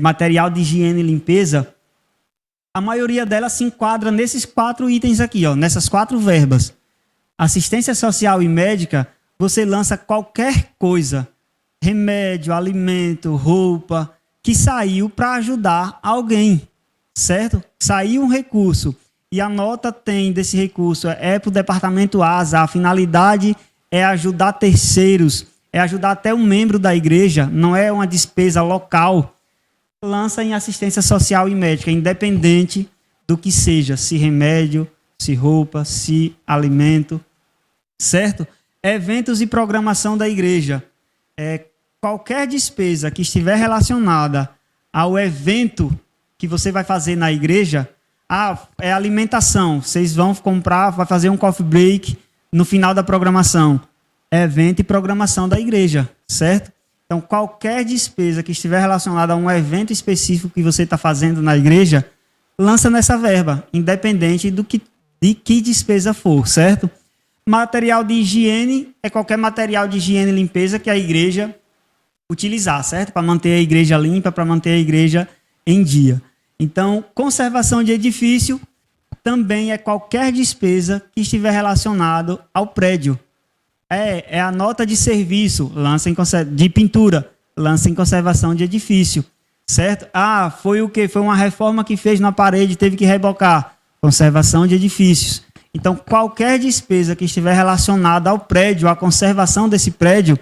material de higiene e limpeza, a maioria delas se enquadra nesses 4 itens aqui, ó, nessas 4 verbas. Assistência social e médica, você lança qualquer coisa, remédio, alimento, roupa, que saiu para ajudar alguém, certo? Saiu um recurso e a nota tem desse recurso, para o departamento ASA, a finalidade é ajudar terceiros, é ajudar até um membro da igreja, não é uma despesa local. Lança em assistência social e médica, independente do que seja, se remédio, se roupa, se alimento, certo? Eventos e programação da igreja. Qualquer despesa que estiver relacionada ao evento que você vai fazer na igreja, é alimentação, vocês vão comprar, vai fazer um coffee break no final da programação. Evento e programação da igreja, certo? Então, qualquer despesa que estiver relacionada a um evento específico que você está fazendo na igreja, lança nessa verba, independente de que despesa for, certo? Material de higiene é qualquer material de higiene e limpeza que a igreja utilizar, certo? Para manter a igreja limpa, para manter a igreja em dia. Então, conservação de edifício também é qualquer despesa que estiver relacionado ao prédio. É a nota de serviço, de pintura, lança em conservação de edifício, certo? Foi o quê? Foi uma reforma que fez na parede, teve que rebocar. Conservação de edifícios. Então, qualquer despesa que estiver relacionada ao prédio, à conservação desse prédio,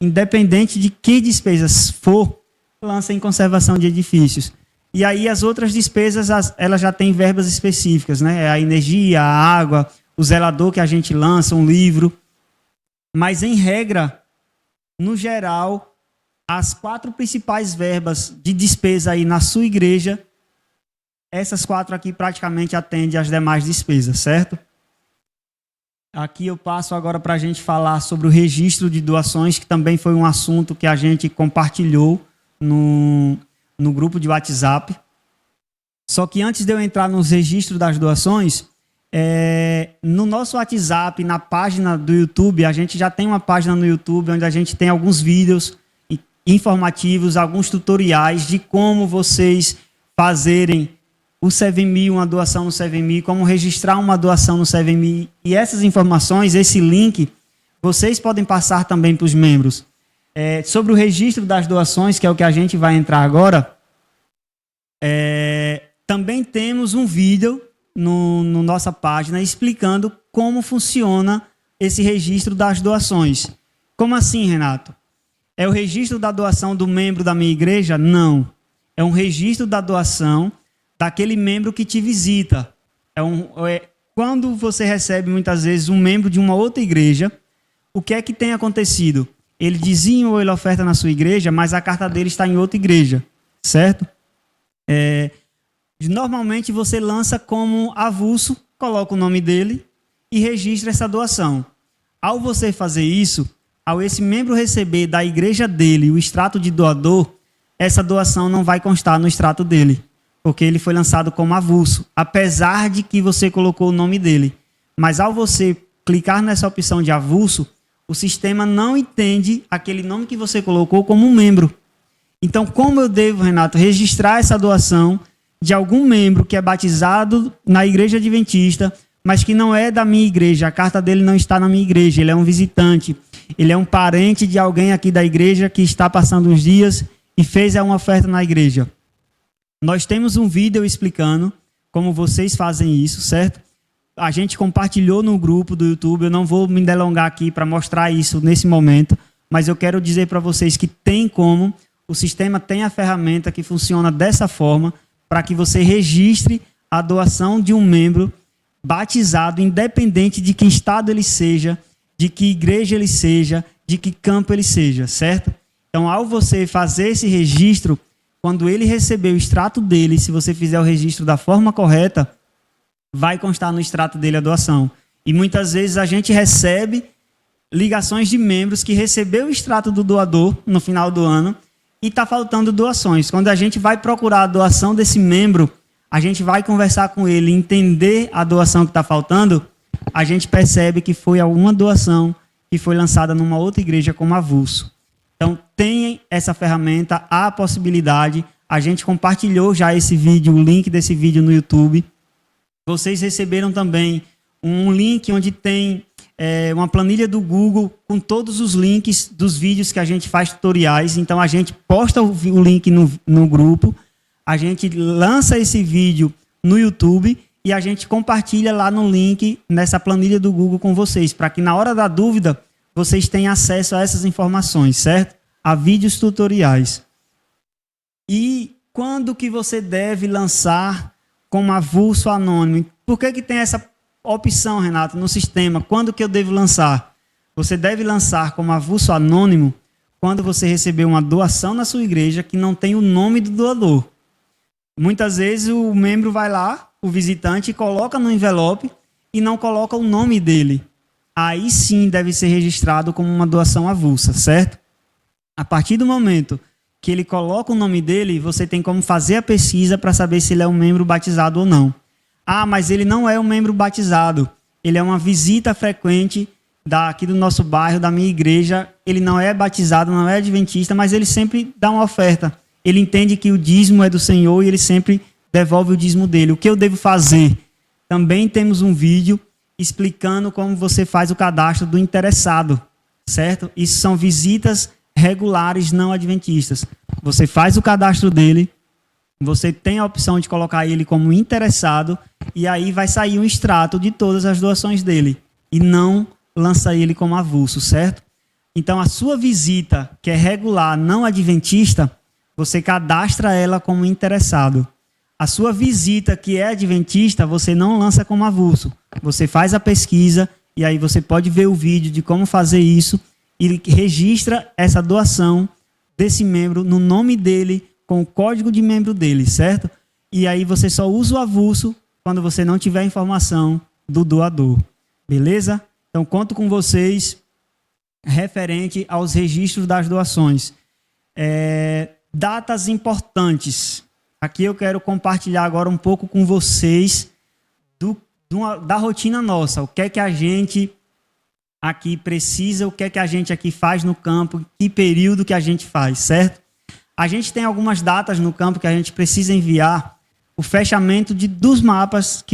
independente de que despesas for, lança em conservação de edifícios. E aí as outras despesas, elas já têm verbas específicas, né? A energia, a água, o zelador que a gente lança, um livro. Mas, em regra, no geral, as 4 principais verbas de despesa aí na sua igreja, essas 4 aqui praticamente atendem às demais despesas, certo? Aqui eu passo agora para a gente falar sobre o registro de doações, que também foi um assunto que a gente compartilhou no grupo de WhatsApp. Só que antes de eu entrar nos registros das doações, no nosso WhatsApp, na página do YouTube, a gente já tem uma página no YouTube onde a gente tem alguns vídeos informativos, alguns tutoriais de como vocês fazerem o SEVMI, uma doação no SEVMI, como registrar uma doação no SEVMI. E essas informações, esse link, vocês podem passar também para os membros. Sobre o registro das doações, que é o que a gente vai entrar agora, também temos um vídeo no nossa página explicando como funciona esse registro das doações. Como assim, Renato? É o registro da doação do membro da minha igreja? Não. É um registro da doação daquele membro que te visita. Quando você recebe, muitas vezes, um membro de uma outra igreja, o que é que tem acontecido? Ele dizima ou ele oferta na sua igreja, mas a carta dele está em outra igreja, certo? Normalmente você lança como avulso, coloca o nome dele e registra essa doação. Ao você fazer isso, ao esse membro receber da igreja dele o extrato de doador, essa doação não vai constar no extrato dele, porque ele foi lançado como avulso, apesar de que você colocou o nome dele. Mas ao você clicar nessa opção de avulso, o sistema não entende aquele nome que você colocou como um membro. Então, como eu devo, Renato, registrar essa doação de algum membro que é batizado na igreja adventista, mas que não é da minha igreja, a carta dele não está na minha igreja, ele é um visitante, ele é um parente de alguém aqui da igreja que está passando uns dias e fez uma oferta na igreja. Nós temos um vídeo explicando como vocês fazem isso, certo? A gente compartilhou no grupo do YouTube, eu não vou me delongar aqui para mostrar isso nesse momento, mas eu quero dizer para vocês que tem como, o sistema tem a ferramenta que funciona dessa forma, para que você registre a doação de um membro batizado, independente de que estado ele seja, de que igreja ele seja, de que campo ele seja, certo? Então, ao você fazer esse registro, quando ele receber o extrato dele, se você fizer o registro da forma correta, vai constar no extrato dele a doação. E muitas vezes a gente recebe ligações de membros que recebeu o extrato do doador no final do ano e está faltando doações. Quando a gente vai procurar a doação desse membro, a gente vai conversar com ele, entender a doação que está faltando, a gente percebe que foi alguma doação que foi lançada numa outra igreja como avulso. Então, tem essa ferramenta, há a possibilidade. A gente compartilhou já esse vídeo, o link desse vídeo no YouTube. Vocês receberam também um link onde tem uma planilha do Google com todos os links dos vídeos que a gente faz tutoriais. Então, a gente posta o link no grupo, a gente lança esse vídeo no YouTube e a gente compartilha lá no link, nessa planilha do Google com vocês, para que na hora da dúvida vocês tenham acesso a essas informações, certo? A vídeos tutoriais. E quando que você deve lançar como avulso anônimo? Por que tem essa opção, Renato, no sistema? Quando que eu devo lançar? Você deve lançar como avulso anônimo quando você receber uma doação na sua igreja que não tem o nome do doador. Muitas vezes o membro vai lá, o visitante, coloca no envelope e não coloca o nome dele. Aí sim deve ser registrado como uma doação avulsa, certo? A partir do momento que ele coloca o nome dele, você tem como fazer a pesquisa para saber se ele é um membro batizado ou não. Ah, mas ele não é um membro batizado. Ele é uma visita frequente aqui do nosso bairro, da minha igreja. Ele não é batizado, não é adventista, mas ele sempre dá uma oferta. Ele entende que o dízimo é do Senhor e ele sempre devolve o dízimo dele. O que eu devo fazer? Também temos um vídeo explicando como você faz o cadastro do interessado, certo? Isso são visitas regulares não adventistas. Você faz o cadastro dele, você tem a opção de colocar ele como interessado e aí vai sair um extrato de todas as doações dele e não lança ele como avulso, certo? Então, a sua visita, que é regular não adventista, você cadastra ela como interessado. A sua visita, que é adventista, você não lança como avulso. Você faz a pesquisa e aí você pode ver o vídeo de como fazer isso e registra essa doação desse membro no nome dele, com o código de membro dele, certo? E aí você só usa o avulso quando você não tiver informação do doador. Beleza? Então, conto com vocês referente aos registros das doações. Datas importantes. Aqui eu quero compartilhar agora um pouco com vocês da rotina nossa. O que é que a gente aqui precisa, o que é que a gente aqui faz no campo, que período que a gente faz, certo? A gente tem algumas datas no campo que a gente precisa enviar o fechamento dos mapas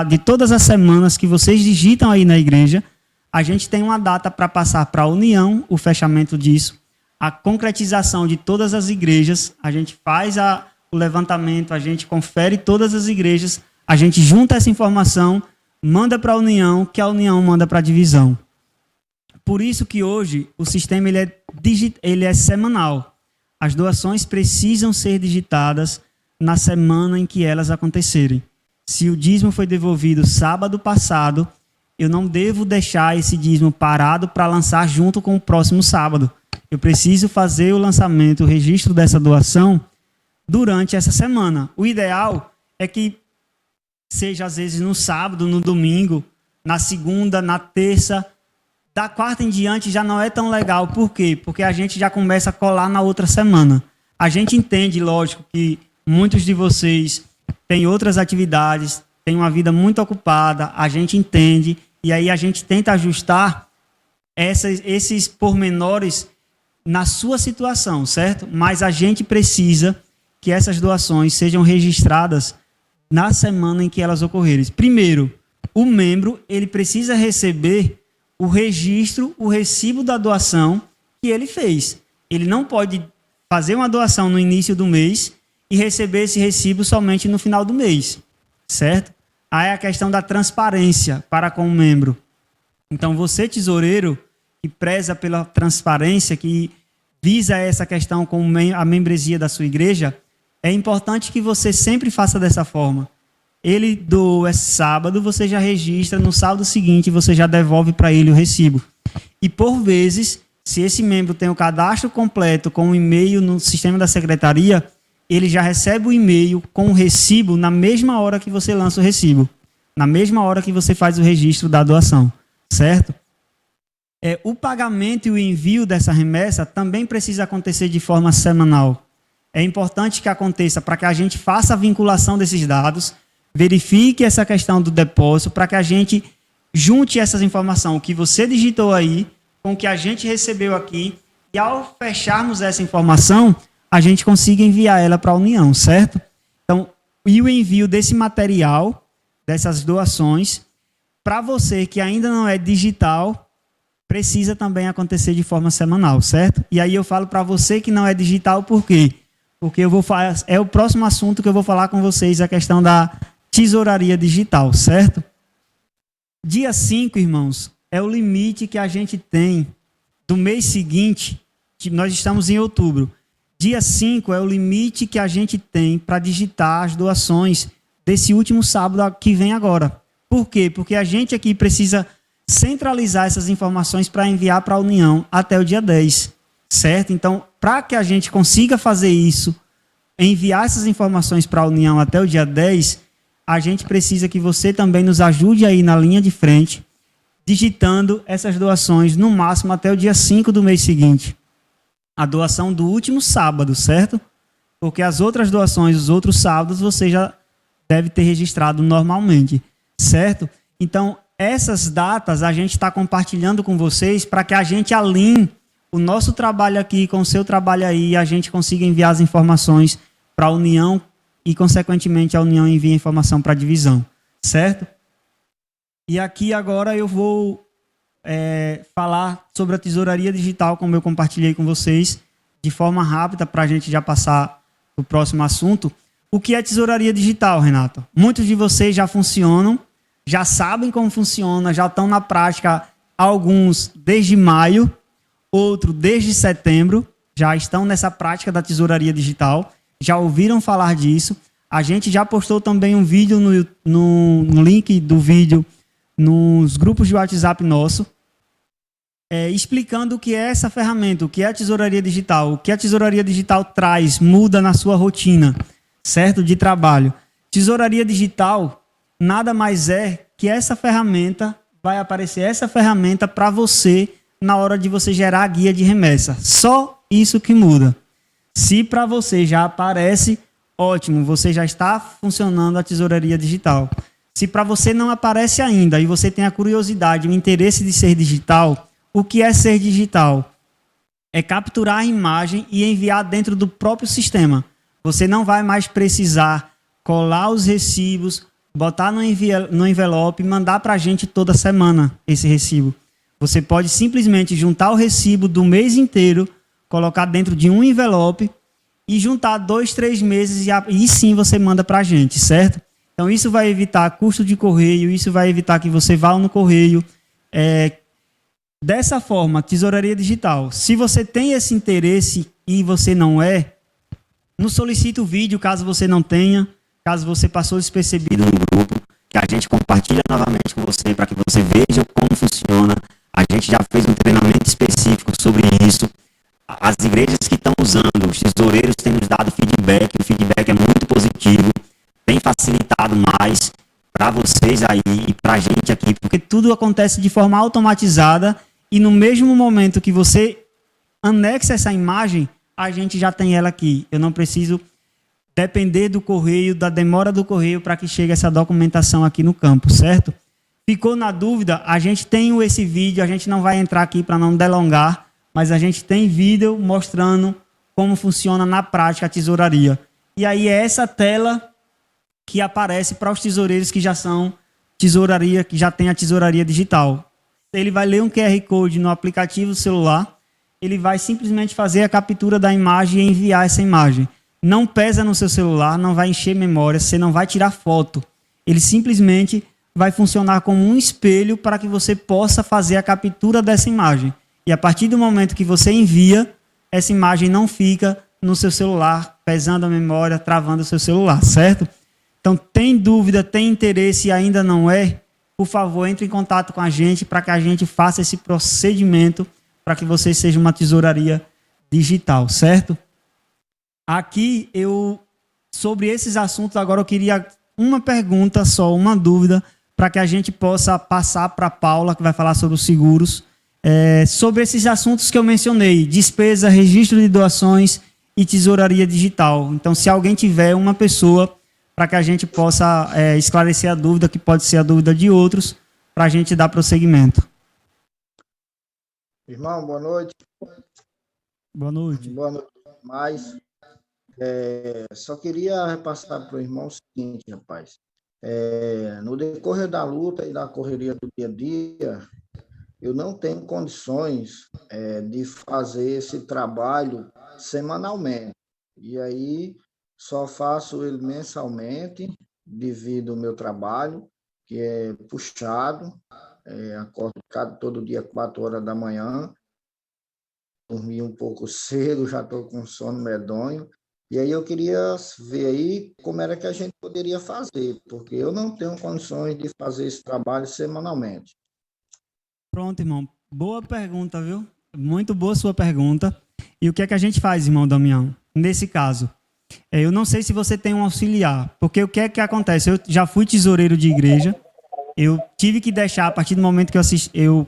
de todas as semanas que vocês digitam aí na igreja. A gente tem uma data para passar para a união, o fechamento disso, a concretização de todas as igrejas, a gente faz o levantamento, a gente confere todas as igrejas, a gente junta essa informação, manda para a união, que a união manda para a divisão. Por isso que hoje o sistema ele é semanal. As doações precisam ser digitadas na semana em que elas acontecerem. Se o dízimo foi devolvido sábado passado, eu não devo deixar esse dízimo parado para lançar junto com o próximo sábado. Eu preciso fazer o lançamento, o registro dessa doação durante essa semana. O ideal é que seja, às vezes, no sábado, no domingo, na segunda, na terça. Da quarta em diante já não é tão legal. Por quê? Porque a gente já começa a colar na outra semana. A gente entende, lógico, que muitos de vocês têm outras atividades, têm uma vida muito ocupada, a gente entende, e aí a gente tenta ajustar esses pormenores na sua situação, certo? Mas a gente precisa que essas doações sejam registradas na semana em que elas ocorrerem. Primeiro, o membro ele precisa receber o registro, o recibo da doação que ele fez. Ele não pode fazer uma doação no início do mês e receber esse recibo somente no final do mês, certo? Aí é a questão da transparência para com o membro. Então, você, tesoureiro, que preza pela transparência, que visa essa questão com a membresia da sua igreja, é importante que você sempre faça dessa forma. Ele doou esse sábado, você já registra, no sábado seguinte você já devolve para ele o recibo. E por vezes, se esse membro tem o cadastro completo com o e-mail no sistema da secretaria, ele já recebe o e-mail com o recibo na mesma hora que você lança o recibo, na mesma hora que você faz o registro da doação, certo? O pagamento e o envio dessa remessa também precisa acontecer de forma semanal. É importante que aconteça para que a gente faça a vinculação desses dados, verifique essa questão do depósito, para que a gente junte essas informações, o que você digitou aí, com o que a gente recebeu aqui, e ao fecharmos essa informação, a gente consiga enviar ela para a União, certo? Então, e o envio desse material, dessas doações, para você que ainda não é digital, precisa também acontecer de forma semanal, certo? E aí eu falo para você que não é digital, por quê? Porque é o próximo assunto que eu vou falar com vocês, a questão da tesouraria digital, certo? Dia 5, irmãos, é o limite que a gente tem do mês seguinte, que nós estamos em outubro. Dia 5 é o limite que a gente tem para digitar as doações desse último sábado que vem agora. Por quê? Porque a gente aqui precisa centralizar essas informações para enviar para a União até o dia 10, certo? Então, para que a gente consiga fazer isso, enviar essas informações para a União até o dia 10, a gente precisa que você também nos ajude aí na linha de frente, digitando essas doações no máximo até o dia 5 do mês seguinte. A doação do último sábado, certo? Porque as outras doações, os outros sábados, você já deve ter registrado normalmente, certo? Então, essas datas a gente está compartilhando com vocês para que a gente alinhe o nosso trabalho aqui com o seu trabalho aí e a gente consiga enviar as informações para a União e, consequentemente, a União envia a informação para a divisão, certo? E aqui agora eu vou falar sobre a tesouraria digital, como eu compartilhei com vocês, de forma rápida, para a gente já passar para o próximo assunto. O que é tesouraria digital, Renato? Muitos de vocês já funcionam, já sabem como funciona, já estão na prática, alguns desde maio, outros desde setembro, já estão nessa prática da tesouraria digital, já ouviram falar disso. A gente já postou também um vídeo no link do vídeo nos grupos de WhatsApp nosso, explicando o que é essa ferramenta, o que é a tesouraria digital, o que a tesouraria digital traz, muda na sua rotina, certo? De trabalho. Tesouraria digital nada mais é que essa ferramenta, vai aparecer essa ferramenta para você na hora de você gerar a guia de remessa. Só isso que muda. Se para você já aparece, ótimo, você já está funcionando a tesouraria digital. Se para você não aparece ainda e você tem a curiosidade, o interesse de ser digital, o que é ser digital? É capturar a imagem e enviar dentro do próprio sistema. Você não vai mais precisar colar os recibos, botar no envelope e mandar para a gente toda semana esse recibo. Você pode simplesmente juntar o recibo do mês inteiro, colocar dentro de um envelope e juntar 2, 3 meses e sim você manda para a gente, certo? Então isso vai evitar custo de correio, isso vai evitar que você vá no correio. Dessa forma, tesouraria digital. Se você tem esse interesse e você não nos solicita o vídeo, caso você não tenha, caso você passou despercebido no grupo. que a gente compartilha novamente com você, para que você veja como funciona. A gente já fez um treinamento específico sobre isso. As igrejas que estão usando, os tesoureiros têm nos dado feedback, o feedback é muito positivo, tem facilitado mais para vocês aí e para a gente aqui, porque tudo acontece de forma automatizada e no mesmo momento que você anexa essa imagem, a gente já tem ela aqui. Eu não preciso depender do correio, da demora do correio para que chegue essa documentação aqui no campo, certo? Ficou na dúvida? A gente tem esse vídeo, a gente não vai entrar aqui para não delongar, mas a gente tem vídeo mostrando como funciona na prática a tesouraria. E aí é essa tela que aparece para os tesoureiros que já são tesouraria, que já tem a tesouraria digital. Ele vai ler um QR Code no aplicativo celular, ele vai simplesmente fazer a captura da imagem e enviar essa imagem. Não pesa no seu celular, não vai encher memória, você não vai tirar foto. Ele simplesmente vai funcionar como um espelho para que você possa fazer a captura dessa imagem. E a partir do momento que você envia, essa imagem não fica no seu celular, pesando a memória, travando o seu celular, certo? Então, tem dúvida, tem interesse e ainda não é? Por favor, entre em contato com a gente para que a gente faça esse procedimento para que você seja uma tesouraria digital, certo? Aqui, sobre esses assuntos, agora eu queria uma pergunta só, uma dúvida, para que a gente possa passar para a Paula, que vai falar sobre os seguros, sobre esses assuntos que eu mencionei, despesa, registro de doações e tesouraria digital. Então, se alguém tiver uma pessoa, para que a gente possa esclarecer a dúvida, que pode ser a dúvida de outros, para a gente dar prosseguimento. Irmão, boa noite. Boa noite. Boa noite. Mas só queria repassar para o irmão o seguinte, rapaz. No decorrer da luta e da correria do dia a dia, eu não tenho condições de fazer esse trabalho semanalmente. E aí só faço ele mensalmente, devido ao meu trabalho, que é puxado. Acordo todo dia 4 horas da manhã, dormi um pouco cedo, já estou com sono medonho. E aí eu queria ver aí como era que a gente poderia fazer, porque eu não tenho condições de fazer esse trabalho semanalmente. Pronto, irmão. Boa pergunta, viu? Muito boa sua pergunta. E o que é que a gente faz, irmão Damião? Nesse caso, eu não sei se você tem um auxiliar, porque o que é que acontece? Eu já fui tesoureiro de igreja, eu tive que deixar, a partir do momento que eu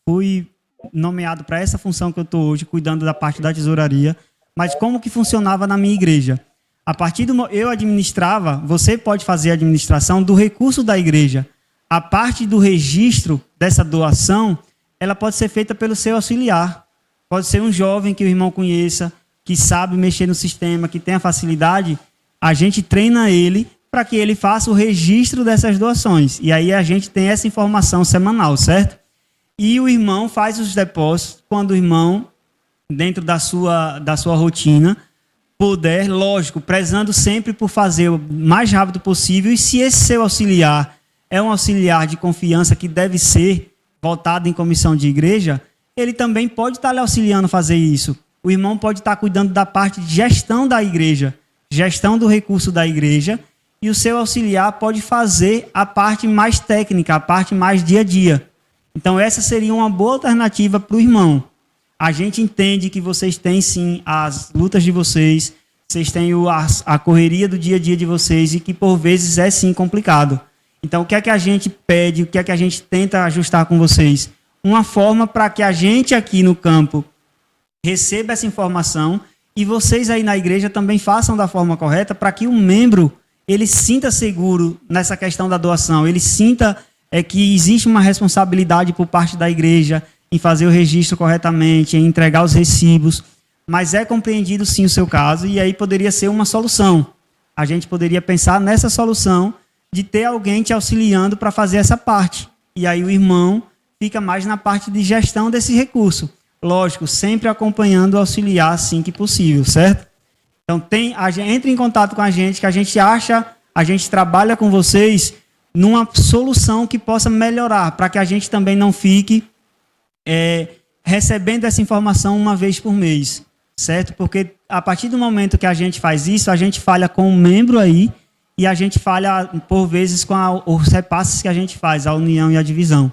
fui nomeado para essa função que eu estou hoje, cuidando da parte da tesouraria, mas como que funcionava na minha igreja? A partir do eu administrava, você pode fazer a administração do recurso da igreja. A parte do registro dessa doação, ela pode ser feita pelo seu auxiliar. Pode ser um jovem que o irmão conheça, que sabe mexer no sistema, que tem a facilidade, a gente treina ele para que ele faça o registro dessas doações. E aí a gente tem essa informação semanal, certo? E o irmão faz os depósitos quando o irmão, dentro da sua rotina, puder, lógico, prezando sempre por fazer o mais rápido possível. E se esse seu auxiliar é um auxiliar de confiança que deve ser votado em comissão de igreja, ele também pode estar lhe auxiliando a fazer isso. O irmão pode estar cuidando da parte de gestão da igreja, gestão do recurso da igreja, e o seu auxiliar pode fazer a parte mais técnica, a parte mais dia a dia. Então, essa seria uma boa alternativa para o irmão. A gente entende que vocês têm, sim, as lutas de vocês têm a correria do dia a dia de vocês e que, por vezes, é, sim, complicado. Então, o que é que a gente pede, o que é que a gente tenta ajustar com vocês? Uma forma para que a gente aqui no campo receba essa informação e vocês aí na igreja também façam da forma correta para que o membro ele sinta seguro nessa questão da doação, ele sinta que existe uma responsabilidade por parte da igreja em fazer o registro corretamente, em entregar os recibos, mas é compreendido sim o seu caso e aí poderia ser uma solução. A gente poderia pensar nessa solução de ter alguém te auxiliando para fazer essa parte. E aí o irmão fica mais na parte de gestão desse recurso. Lógico, sempre acompanhando o auxiliar assim que possível, certo? Então, entre em contato com a gente, que a gente trabalha com vocês numa solução que possa melhorar, para que a gente também não fique recebendo essa informação uma vez por mês, certo? Porque a partir do momento que a gente faz isso, a gente fala com um membro aí e a gente falha, por vezes, com os repasses que a gente faz, a união e a divisão.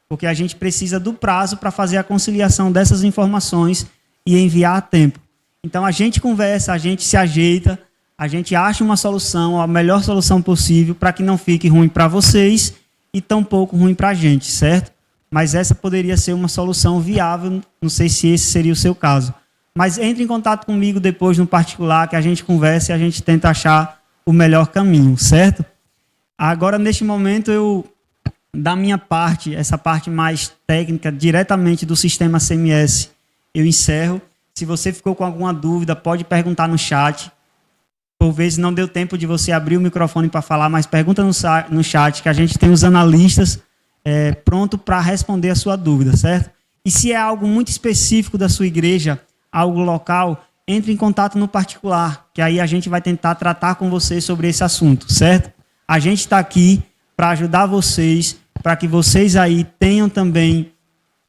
Porque a gente precisa do prazo para fazer a conciliação dessas informações e enviar a tempo. Então, a gente conversa, a gente se ajeita, a gente acha uma solução, a melhor solução possível, para que não fique ruim para vocês e tampouco ruim para a gente, certo? Mas essa poderia ser uma solução viável, não sei se esse seria o seu caso. Mas entre em contato comigo depois no particular, que a gente conversa e a gente tenta achar o melhor caminho, certo? Agora, neste momento, da minha parte, essa parte mais técnica, diretamente do sistema CMS, eu encerro. Se você ficou com alguma dúvida, pode perguntar no chat. Por vezes não deu tempo de você abrir o microfone para falar, mas pergunta no chat, que a gente tem os analistas pronto para responder a sua dúvida, certo? E se é algo muito específico da sua igreja, algo local, entre em contato no particular, que aí a gente vai tentar tratar com vocês sobre esse assunto, certo? A gente está aqui para ajudar vocês, para que vocês aí tenham também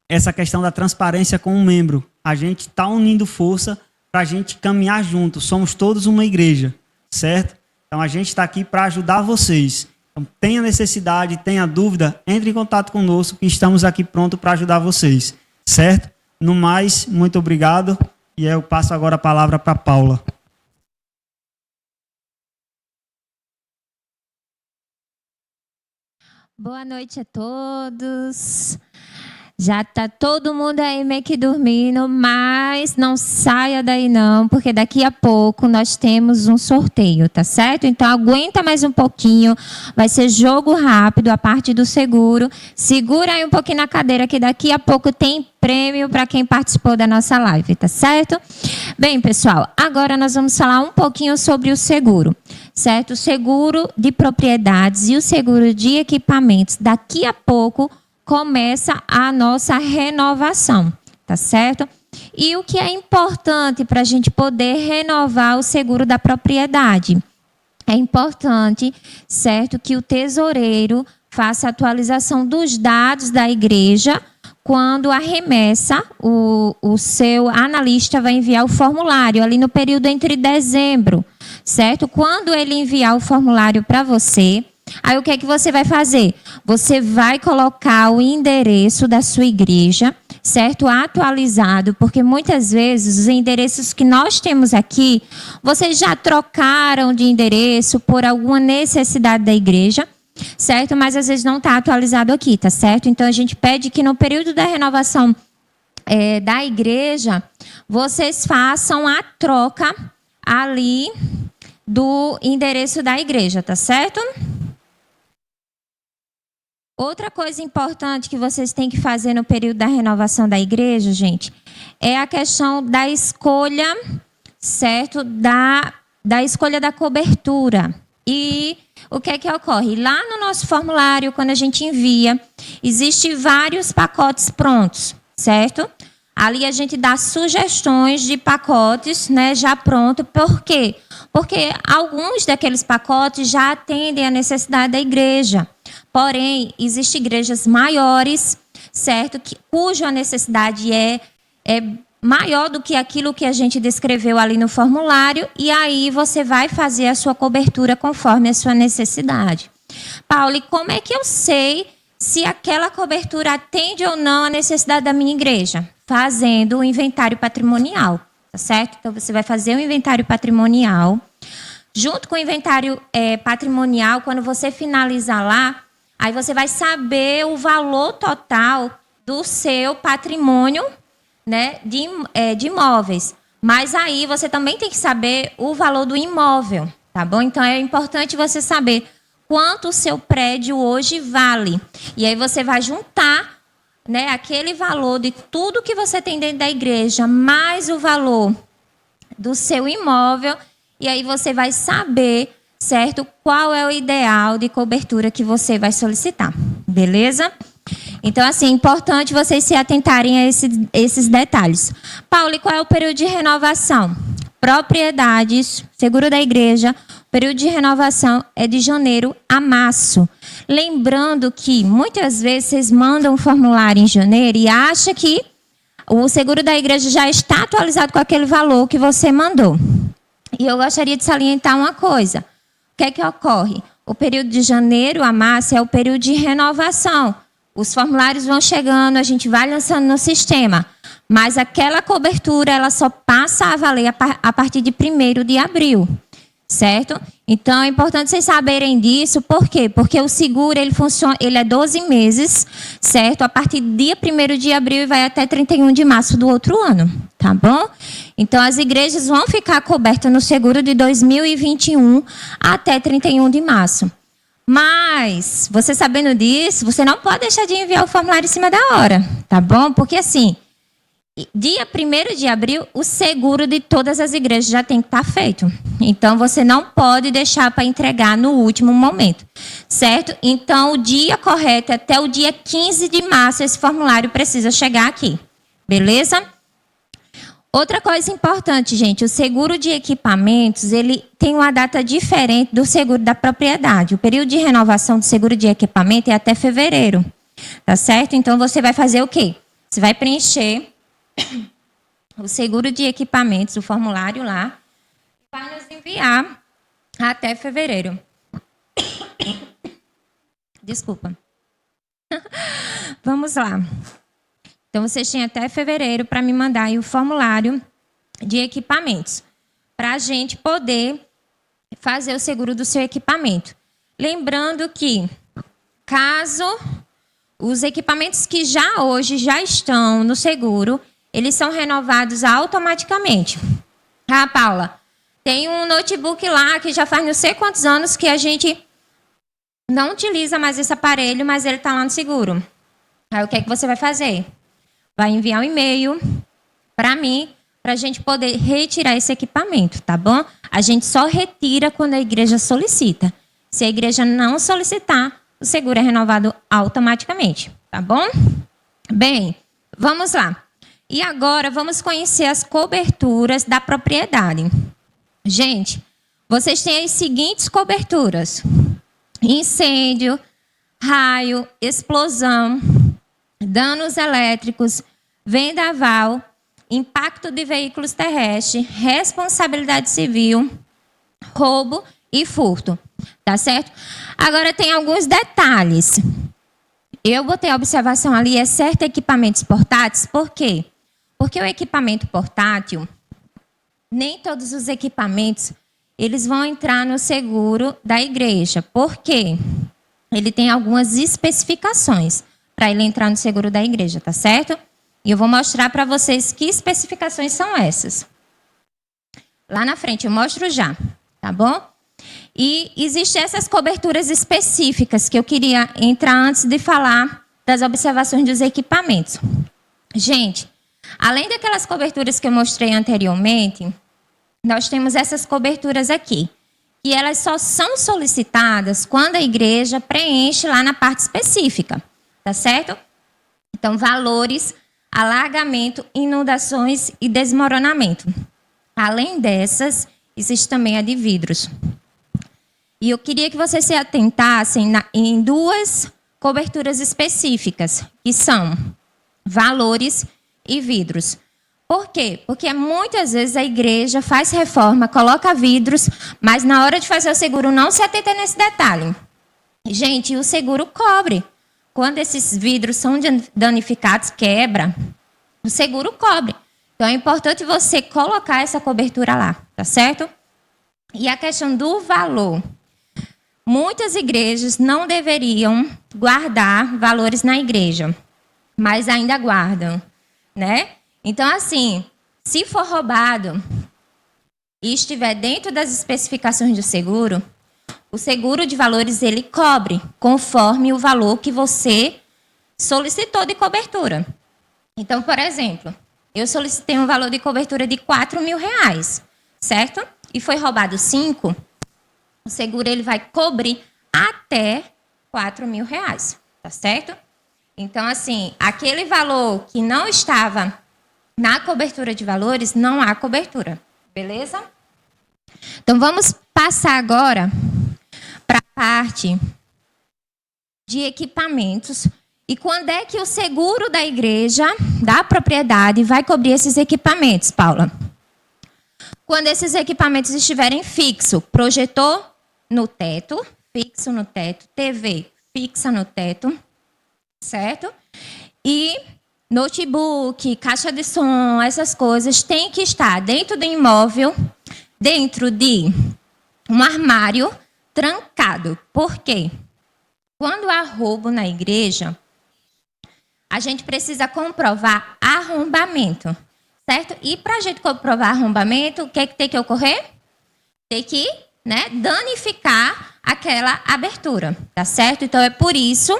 essa questão da transparência com o membro. A gente está unindo força para a gente caminhar junto. Somos todos uma igreja, certo? Então, a gente está aqui para ajudar vocês. Então, tenha necessidade, tenha dúvida, entre em contato conosco, que estamos aqui prontos para ajudar vocês, certo? No mais, muito obrigado. E eu passo agora a palavra para a Paula. Boa noite a todos. Já está todo mundo aí meio que dormindo, mas não saia daí não, porque daqui a pouco nós temos um sorteio, tá certo? Então aguenta mais um pouquinho, vai ser jogo rápido, a parte do seguro. Segura aí um pouquinho na cadeira, que daqui a pouco tem prêmio para quem participou da nossa live, tá certo? Bem, pessoal, agora nós vamos falar um pouquinho sobre o seguro, certo? O seguro de propriedades e o seguro de equipamentos. Daqui a pouco começa a nossa renovação, tá certo? E o que é importante para a gente poder renovar o seguro da propriedade? É importante, certo, que o tesoureiro faça a atualização dos dados da igreja. Quando a remessa, o seu analista vai enviar o formulário ali no período entre dezembro, certo? Quando ele enviar o formulário para você, aí o que é que você vai fazer? Você vai colocar o endereço da sua igreja, certo? Atualizado, porque muitas vezes os endereços que nós temos aqui, vocês já trocaram de endereço por alguma necessidade da igreja, certo? Mas às vezes não está atualizado aqui, tá certo? Então a gente pede que no período da renovação da igreja, vocês façam a troca ali do endereço da igreja, tá certo? Outra coisa importante que vocês têm que fazer no período da renovação da igreja, gente, é a questão da escolha, certo? Da escolha da cobertura. E o que é que ocorre? Lá no nosso formulário, quando a gente envia, existem vários pacotes prontos, certo? Ali a gente dá sugestões de pacotes, né, já pronto. Por quê? Porque alguns daqueles pacotes já atendem à necessidade da igreja. Porém, existem igrejas maiores, certo? Cuja necessidade é maior do que aquilo que a gente descreveu ali no formulário, e aí você vai fazer a sua cobertura conforme a sua necessidade. Paulo, e como é que eu sei se aquela cobertura atende ou não à necessidade da minha igreja? Fazendo o inventário patrimonial, tá certo? Então, você vai fazer o inventário patrimonial. Junto com o inventário patrimonial, quando você finalizar lá, aí você vai saber o valor total do seu patrimônio, né, de imóveis. Mas aí você também tem que saber o valor do imóvel, tá bom? Então é importante você saber quanto o seu prédio hoje vale. E aí você vai juntar, né, aquele valor de tudo que você tem dentro da igreja, mais o valor do seu imóvel, e aí você vai saber, certo, qual é o ideal de cobertura que você vai solicitar, beleza? Então, assim, é importante vocês se atentarem a esses detalhes. Paulo, e qual é o período de renovação? Propriedades, seguro da igreja, o período de renovação é de janeiro a março. Lembrando que, muitas vezes, vocês mandam um formulário em janeiro e acham que o seguro da igreja já está atualizado com aquele valor que você mandou. E eu gostaria de salientar uma coisa. que é que ocorre? O período de janeiro a março é o período de renovação. Os formulários vão chegando, a gente vai lançando no sistema. Mas aquela cobertura, ela só passa a valer a partir de 1º de abril, certo? Então, é importante vocês saberem disso. Por quê? Porque o seguro, ele funciona, ele é 12 meses, certo? A partir do dia 1º de abril e vai até 31 de março do outro ano, tá bom? Então, as igrejas vão ficar cobertas no seguro de 2021 até 31 de março. Mas, você sabendo disso, você não pode deixar de enviar o formulário em cima da hora, tá bom? Porque, assim, dia 1º de abril, o seguro de todas as igrejas já tem que estar feito. Então, você não pode deixar para entregar no último momento, certo? Então, o dia correto é até o dia 15 de março, esse formulário precisa chegar aqui, beleza? Outra coisa importante, gente, o seguro de equipamentos, ele tem uma data diferente do seguro da propriedade. O período de renovação do seguro de equipamento é até fevereiro, tá certo? Então, você vai fazer o quê? Você vai preencher o seguro de equipamentos, o formulário lá, para nos enviar até fevereiro. Desculpa. Vamos lá. Então, vocês têm até fevereiro para me mandar aí o formulário de equipamentos, para a gente poder fazer o seguro do seu equipamento. Lembrando que, caso os equipamentos que já hoje já estão no seguro, eles são renovados automaticamente. Ah, Paula, tem um notebook lá que já faz não sei quantos anos que a gente não utiliza mais esse aparelho, mas ele está lá no seguro. Aí, o que é que você vai fazer? Vai enviar um e-mail para mim, para a gente poder retirar esse equipamento, tá bom? A gente só retira quando a igreja solicita. Se a igreja não solicitar, o seguro é renovado automaticamente, tá bom? Bem, vamos lá. E agora vamos conhecer as coberturas da propriedade. Gente, vocês têm as seguintes coberturas: incêndio, raio, explosão, danos elétricos, vendaval, impacto de veículos terrestres, responsabilidade civil, roubo e furto. Tá certo? Agora tem alguns detalhes. Eu botei a observação ali, exceto equipamentos portáteis. Por quê? Porque o equipamento portátil, nem todos os equipamentos, eles vão entrar no seguro da igreja. Por quê? Ele tem algumas especificações para ele entrar no seguro da igreja, tá certo? E eu vou mostrar para vocês que especificações são essas. Lá na frente eu mostro já, tá bom? E existem essas coberturas específicas que eu queria entrar antes de falar das observações dos equipamentos. Gente, além daquelas coberturas que eu mostrei anteriormente, nós temos essas coberturas aqui, que elas só são solicitadas quando a igreja preenche lá na parte específica, tá certo? Então, valores, alagamento, inundações e desmoronamento. Além dessas, existe também a de vidros. E eu queria que vocês se atentassem em duas coberturas específicas, que são valores e vidros. Por quê? Porque muitas vezes a igreja faz reforma, coloca vidros, mas na hora de fazer o seguro não se atenta nesse detalhe. Gente, o seguro cobre. Quando esses vidros são danificados, quebra, o seguro cobre. Então é importante você colocar essa cobertura lá, tá certo? E a questão do valor. Muitas igrejas não deveriam guardar valores na igreja, mas ainda guardam, né? Então, assim, se for roubado e estiver dentro das especificações do seguro, o seguro de valores, ele cobre conforme o valor que você solicitou de cobertura. Então, por exemplo, eu solicitei um valor de cobertura de R$4.000, certo? E foi roubado 5, o seguro ele vai cobrir até R$4.000, tá certo? Então, assim, aquele valor que não estava na cobertura de valores, não há cobertura, beleza? Então, vamos passar agora para a parte de equipamentos. E quando é que o seguro da igreja, da propriedade, vai cobrir esses equipamentos, Paula? Quando esses equipamentos estiverem fixos, projetor no teto, fixo no teto, TV fixa no teto, certo? E notebook, caixa de som, essas coisas têm que estar dentro do imóvel, dentro de um armário trancado. Por quê? Quando há roubo na igreja, a gente precisa comprovar arrombamento, certo? E para a gente comprovar arrombamento, o que é que tem que ocorrer? Tem que, né, danificar aquela abertura, tá certo? Então, é por isso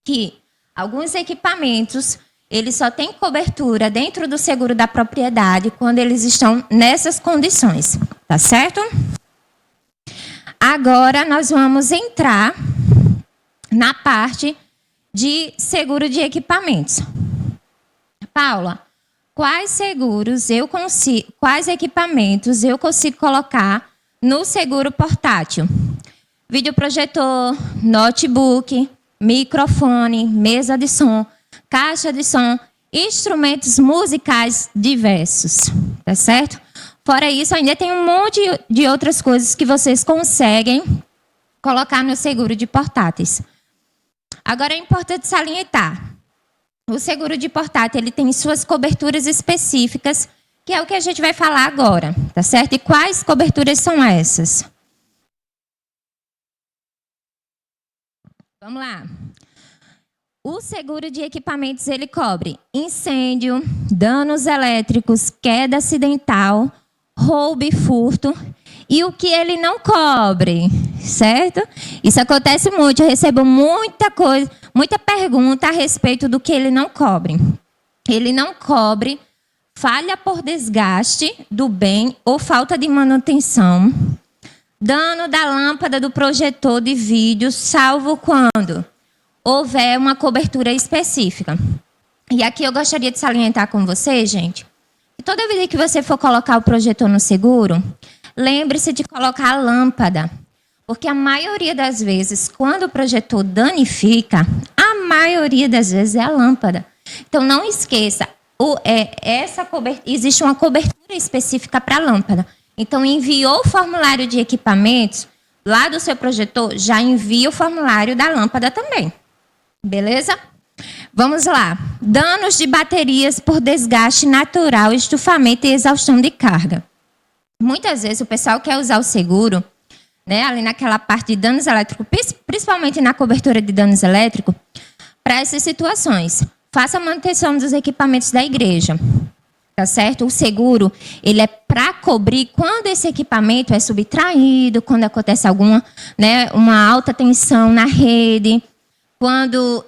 que alguns equipamentos, eles só têm cobertura dentro do seguro da propriedade quando eles estão nessas condições, tá certo? Agora, nós vamos entrar na parte de seguro de equipamentos. Paula, quais seguros quais equipamentos eu consigo colocar no seguro portátil? Videoprojetor, notebook, microfone, mesa de som, caixa de som, instrumentos musicais diversos, tá certo? Fora isso, ainda tem um monte de outras coisas que vocês conseguem colocar no seguro de portáteis. Agora, é importante salientar, o seguro de portátil ele tem suas coberturas específicas, que é o que a gente vai falar agora, tá certo? E quais coberturas são essas? Vamos lá. O seguro de equipamentos, ele cobre incêndio, danos elétricos, queda acidental, roubo e furto. E o que ele não cobre, certo? Isso acontece muito, eu recebo muita pergunta a respeito do que ele não cobre. Ele não cobre falha por desgaste do bem ou falta de manutenção, dano da lâmpada do projetor de vídeo, salvo quando houver uma cobertura específica. E aqui eu gostaria de salientar com você, gente, que toda vez que você for colocar o projetor no seguro, lembre-se de colocar a lâmpada, porque a maioria das vezes, quando o projetor danifica, a maioria das vezes é a lâmpada. Então, não esqueça, existe uma cobertura específica para a lâmpada. Então, enviou o formulário de equipamentos, lá do seu projetor, já envia o formulário da lâmpada também. Beleza? Vamos lá. Danos de baterias por desgaste natural, estufamento e exaustão de carga. Muitas vezes o pessoal quer usar o seguro, né, ali naquela parte de danos elétricos, principalmente na cobertura de danos elétricos, para essas situações. Faça a manutenção dos equipamentos da igreja, tá certo? O seguro, ele é para cobrir quando esse equipamento é subtraído, quando acontece alguma, né, uma alta tensão na rede, quando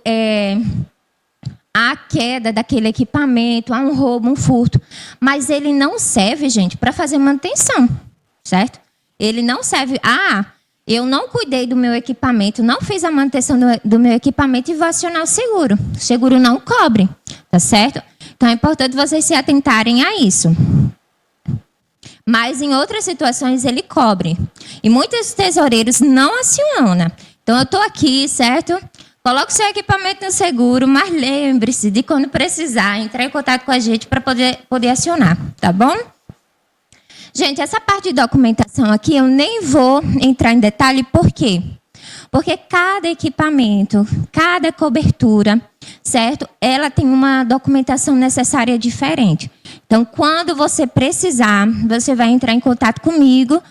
há queda daquele equipamento, há um roubo, um furto. Mas ele não serve, gente, para fazer manutenção, certo? Ele não serve... eu não cuidei do meu equipamento, não fiz a manutenção do meu equipamento e vou acionar o seguro. O seguro não cobre, tá certo? Então, é importante vocês se atentarem a isso. Mas, em outras situações, ele cobre. E muitos tesoureiros não acionam. Então, eu estou aqui, certo? Coloque o seu equipamento no seguro, mas lembre-se de quando precisar, entrar em contato com a gente para poder acionar, tá bom? Gente, essa parte de documentação aqui eu nem vou entrar em detalhe, por quê? Porque cada equipamento, cada cobertura, certo? Ela tem uma documentação necessária diferente. Então, quando você precisar, você vai entrar em contato comigo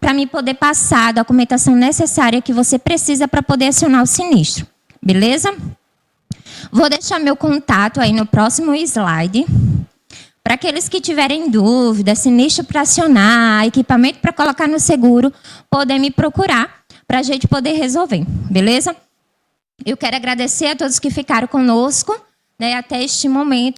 para mim poder passar a documentação necessária que você precisa para poder acionar o sinistro. Beleza? Vou deixar meu contato aí no próximo slide. Para aqueles que tiverem dúvida, sinistro para acionar, equipamento para colocar no seguro, poder me procurar para a gente poder resolver. Beleza? Eu quero agradecer a todos que ficaram conosco, né, até este momento.